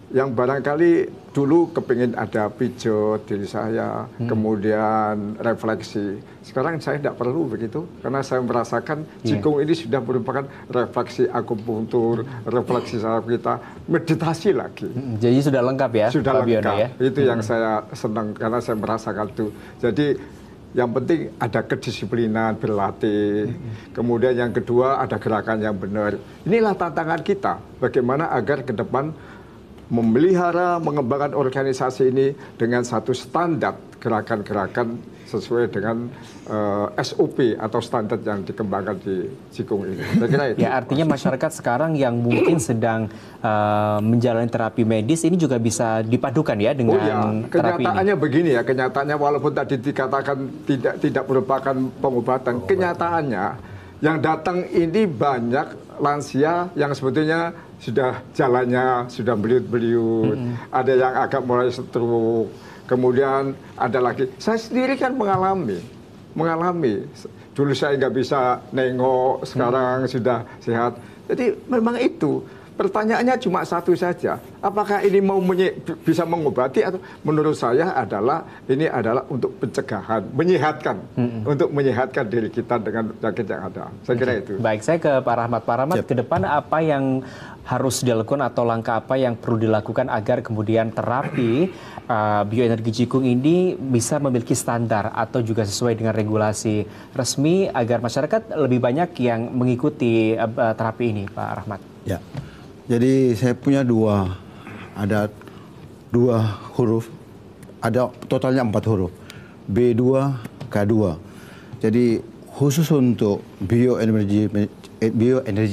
yang barangkali dulu kepingin ada pijat diri saya, kemudian refleksi. Sekarang saya tidak perlu begitu, karena saya merasakan Qigong ini sudah merupakan refleksi akupunktur, refleksi saraf kita, meditasi lagi. Jadi sudah lengkap ya? Sudah Pak Biono, lengkap. Ya? Itu yang saya senang, karena saya merasakan itu. Jadi Yang penting ada kedisiplinan, berlatih. Kemudian yang kedua ada gerakan yang benar. Inilah tantangan kita. Bagaimana agar ke depan memelihara, mengembangkan organisasi ini dengan satu standar gerakan-gerakan sesuai dengan SOP atau standar yang dikembangkan di Jikung ini. Saya kira itu. Ya, artinya masyarakat sekarang yang mungkin sedang menjalani terapi medis ini juga bisa dipadukan ya dengan terapi ini. Kenyataannya begini ya, kenyataannya walaupun tadi dikatakan tidak merupakan pengobatan, kenyataannya yang datang ini banyak lansia yang sebetulnya sudah jalannya sudah beliut-beliut, ada yang agak mulai stroke. Kemudian ada lagi, saya sendiri kan mengalami. Dulu saya nggak bisa nengok, sekarang sudah sehat. Jadi memang itu. Pertanyaannya cuma satu saja, apakah ini mau bisa mengobati atau menurut saya ini adalah untuk pencegahan, menyehatkan, untuk menyehatkan diri kita dengan penyakit yang ada. Saya kira itu. Baik, saya ke Pak Rahmat. Pak Rahmat, ke depan apa yang harus dilakukan atau langkah apa yang perlu dilakukan agar kemudian terapi bioenergi Jikung ini bisa memiliki standar atau juga sesuai dengan regulasi resmi agar masyarakat lebih banyak yang mengikuti terapi ini, Pak Rahmat? Ya. Jadi saya punya ada dua huruf, ada totalnya 4 huruf, B2, K2. Jadi khusus untuk bioenergi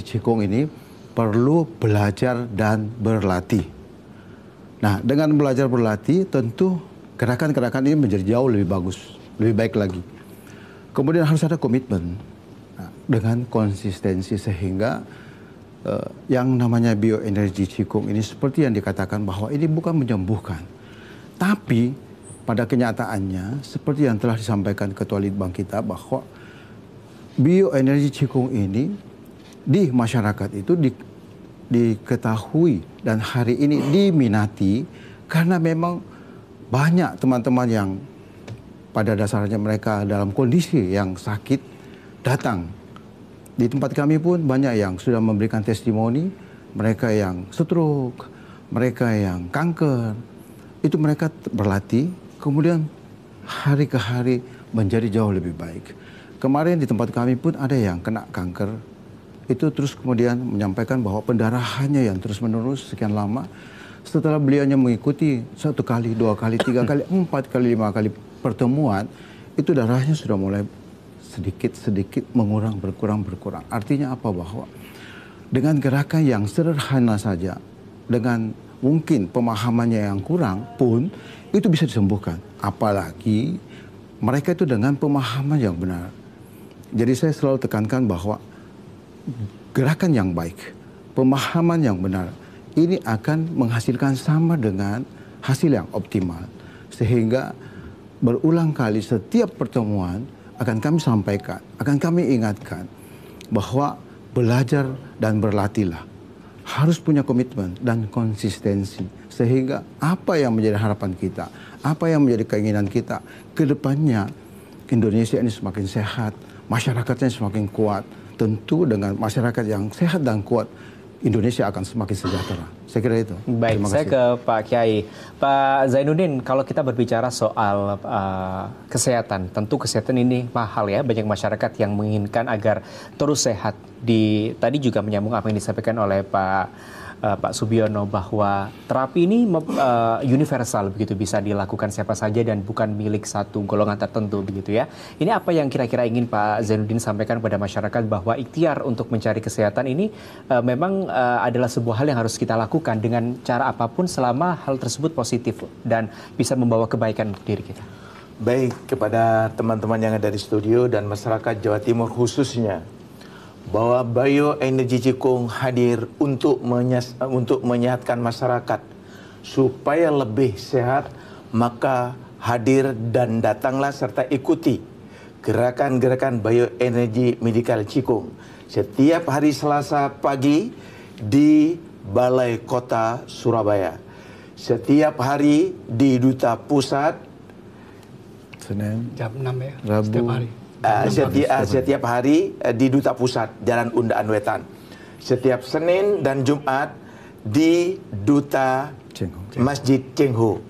Jikung ini perlu belajar dan berlatih. Nah, dengan belajar berlatih tentu gerakan-gerakan ini menjadi jauh lebih bagus, lebih baik lagi. Kemudian harus ada komitmen dengan konsistensi sehingga yang namanya bioenergi Jikung ini seperti yang dikatakan bahwa ini bukan menyembuhkan. Tapi pada kenyataannya seperti yang telah disampaikan Ketua Litbang kita bahwa bioenergi Jikung ini di masyarakat itu diketahui dan hari ini diminati karena memang banyak teman-teman yang pada dasarnya mereka dalam kondisi yang sakit datang. Di tempat kami pun banyak yang sudah memberikan testimoni, mereka yang stroke, mereka yang kanker, itu mereka berlatih, kemudian hari ke hari menjadi jauh lebih baik. Kemarin di tempat kami pun ada yang kena kanker, itu terus kemudian menyampaikan bahwa pendarahannya yang terus menerus sekian lama, setelah beliaunya mengikuti 1 kali, 2 kali, 3 kali, 4 kali, 5 kali pertemuan, itu darahnya sudah mulai sedikit-sedikit berkurang. Artinya apa? Bahwa dengan gerakan yang sederhana saja, dengan mungkin pemahamannya yang kurang pun, itu bisa disembuhkan. Apalagi mereka itu dengan pemahaman yang benar. Jadi saya selalu tekankan bahwa gerakan yang baik, pemahaman yang benar, ini akan menghasilkan sama dengan hasil yang optimal. Sehingga berulang kali setiap pertemuan, akan kami sampaikan, akan kami ingatkan bahwa belajar dan berlatihlah. Harus punya komitmen dan konsistensi. Sehingga apa yang menjadi harapan kita, apa yang menjadi keinginan kita, ke depannya Indonesia ini semakin sehat, masyarakatnya semakin kuat. Tentu dengan masyarakat yang sehat dan kuat, Indonesia akan semakin sejahtera. Saya kira itu. Baik, saya ke Pak Kiai. Pak Zainuddin, kalau kita berbicara soal kesehatan, tentu kesehatan ini mahal ya. Banyak masyarakat yang menginginkan agar terus sehat. Tadi juga menyambung apa yang disampaikan oleh Pak Subiono bahwa terapi ini universal begitu, bisa dilakukan siapa saja dan bukan milik satu golongan tertentu begitu ya. Ini apa yang kira-kira ingin Pak Zainuddin sampaikan kepada masyarakat bahwa ikhtiar untuk mencari kesehatan ini memang adalah sebuah hal yang harus kita lakukan dengan cara apapun selama hal tersebut positif dan bisa membawa kebaikan untuk diri kita. Baik, kepada teman-teman yang ada di studio dan masyarakat Jawa Timur khususnya, bahwa bioenergi Jikung hadir untuk menyehatkan masyarakat supaya lebih sehat, maka hadir dan datanglah serta ikuti gerakan-gerakan bioenergi medikal Jikung setiap hari Selasa pagi di Balai Kota Surabaya, setiap hari di Duta Pusat Senin, jam 6 ya, Rabu, setiap hari. Setiap hari di Duta Pusat Jalan Undaan Wetan. Setiap Senin dan Jumat di Duta Masjid Cengho.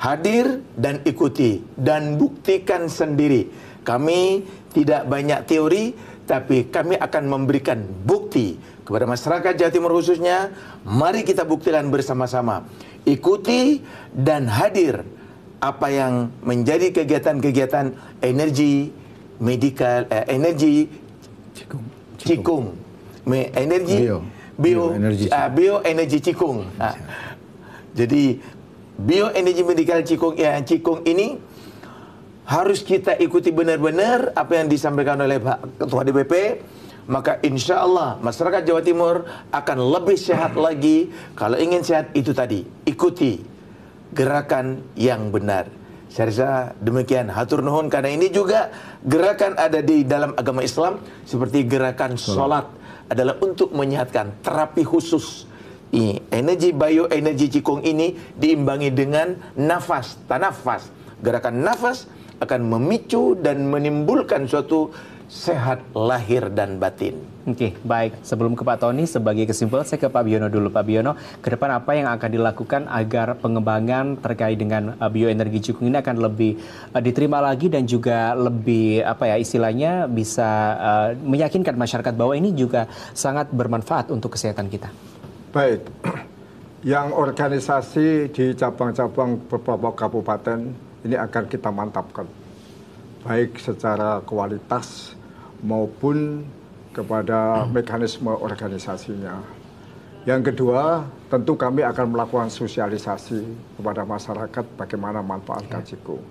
Hadir dan ikuti dan buktikan sendiri Kami tidak banyak teori, tapi kami akan memberikan bukti kepada masyarakat Jawa Timur khususnya. Mari kita buktikan bersama-sama. Ikuti dan hadir apa yang menjadi kegiatan-kegiatan energi medikal, energi Cikung, bioenergi Cikung. Jadi bioenergi medikal Cikung ini harus kita ikuti benar-benar apa yang disampaikan oleh Pak Ketua DPP. Maka insya Allah masyarakat Jawa Timur akan lebih sehat lagi. Kalau ingin sehat itu tadi, ikuti gerakan yang benar. Saya rasa demikian. Hatur nuhun, karena ini juga gerakan ada di dalam agama Islam, seperti gerakan sholat adalah untuk menyehatkan, terapi khusus. Energi bioenergi Cikung ini diimbangi dengan nafas, tanafas. Gerakan nafas akan memicu dan menimbulkan suatu sehat lahir dan batin. Oke, baik. Sebelum ke Pak Tony, sebagai kesimpulan saya ke Pak Biono dulu. Pak Biono, ke depan apa yang akan dilakukan agar pengembangan terkait dengan bioenergi Cikung ini akan lebih diterima lagi dan juga lebih istilahnya bisa meyakinkan masyarakat bahwa ini juga sangat bermanfaat untuk kesehatan kita. Baik, yang organisasi di cabang-cabang beberapa kabupaten ini akan kita mantapkan, baik secara kualitas maupun kepada mekanisme organisasinya. Yang kedua, tentu kami akan melakukan sosialisasi kepada masyarakat bagaimana manfaatkan Cikung.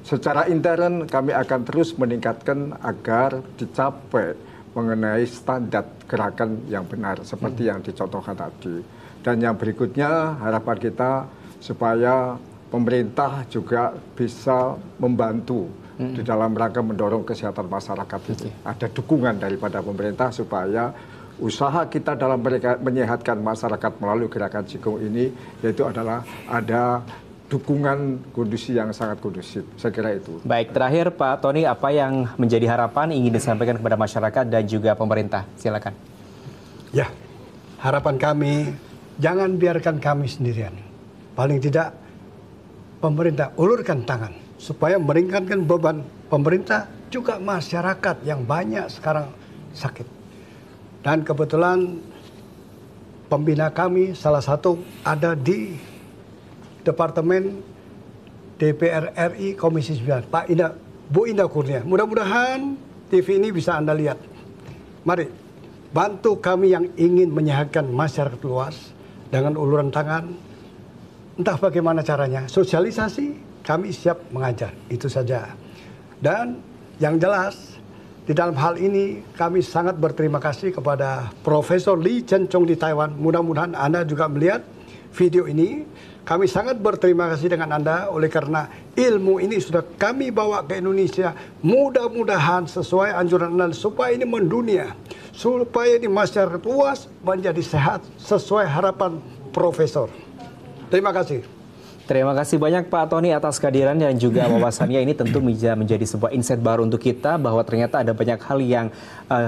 Secara intern kami akan terus meningkatkan agar dicapai mengenai standar gerakan yang benar seperti yang dicontohkan tadi. Dan yang berikutnya harapan kita supaya pemerintah juga bisa membantu di dalam rangka mendorong kesehatan masyarakat ini. Ada dukungan daripada pemerintah supaya usaha kita dalam menyehatkan masyarakat melalui gerakan Cikung ini, yaitu adalah ada dukungan kondisi yang sangat kondusif. Saya kira itu. Baik, terakhir Pak Tony, apa yang menjadi harapan ingin disampaikan kepada masyarakat dan juga pemerintah? Silakan. Ya, harapan kami, jangan biarkan kami sendirian. Paling tidak pemerintah ulurkan tangan supaya meringankan beban pemerintah juga masyarakat yang banyak sekarang sakit. Dan kebetulan pembina kami salah satu ada di Departemen DPR RI Komisi 9, Bu Indah Kurnia. Mudah-mudahan TV ini bisa Anda lihat. Mari bantu kami yang ingin menyehatkan masyarakat luas dengan uluran tangan. Entah bagaimana caranya, sosialisasi, kami siap mengajar, itu saja. Dan yang jelas, di dalam hal ini kami sangat berterima kasih kepada Profesor Lee Chen-chong di Taiwan. Mudah-mudahan Anda juga melihat video ini. Kami sangat berterima kasih dengan Anda oleh karena ilmu ini sudah kami bawa ke Indonesia. Mudah-mudahan sesuai anjuran Anda supaya ini mendunia. Supaya ini masyarakat luas menjadi sehat sesuai harapan Profesor. Terima kasih. Terima kasih banyak Pak Tony atas kehadiran dan juga wawasannya. Ini tentu bisa menjadi sebuah insight baru untuk kita bahwa ternyata ada banyak hal yang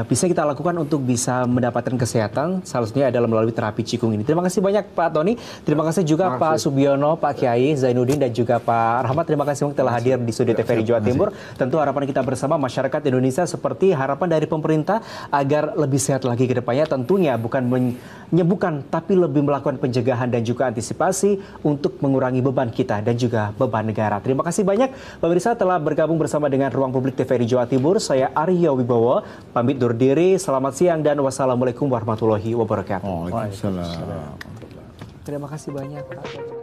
bisa kita lakukan untuk bisa mendapatkan kesehatan. Salah satunya adalah melalui terapi Cikung ini. Terima kasih banyak Pak Tony. Terima kasih juga Pak Subiono, Pak Kiai Zainuddin dan juga Pak Rahmat. Terima kasih telah hadir di studio TVRI Jawa Timur. Tentu harapan kita bersama masyarakat Indonesia seperti harapan dari pemerintah agar lebih sehat lagi ke depannya. Tentunya bukan menyembuhkan tapi lebih melakukan pencegahan dan juga antisipasi untuk mengurangi beban kita dan juga beban negara. Terima kasih banyak pemirsa telah bergabung bersama dengan Ruang Publik TVRI Jawa Timur. Saya Aryo Wibowo, pamit undur diri. Selamat siang dan wassalamualaikum warahmatullahi wabarakatuh. Waalaikumsalam. Terima kasih banyak Pak.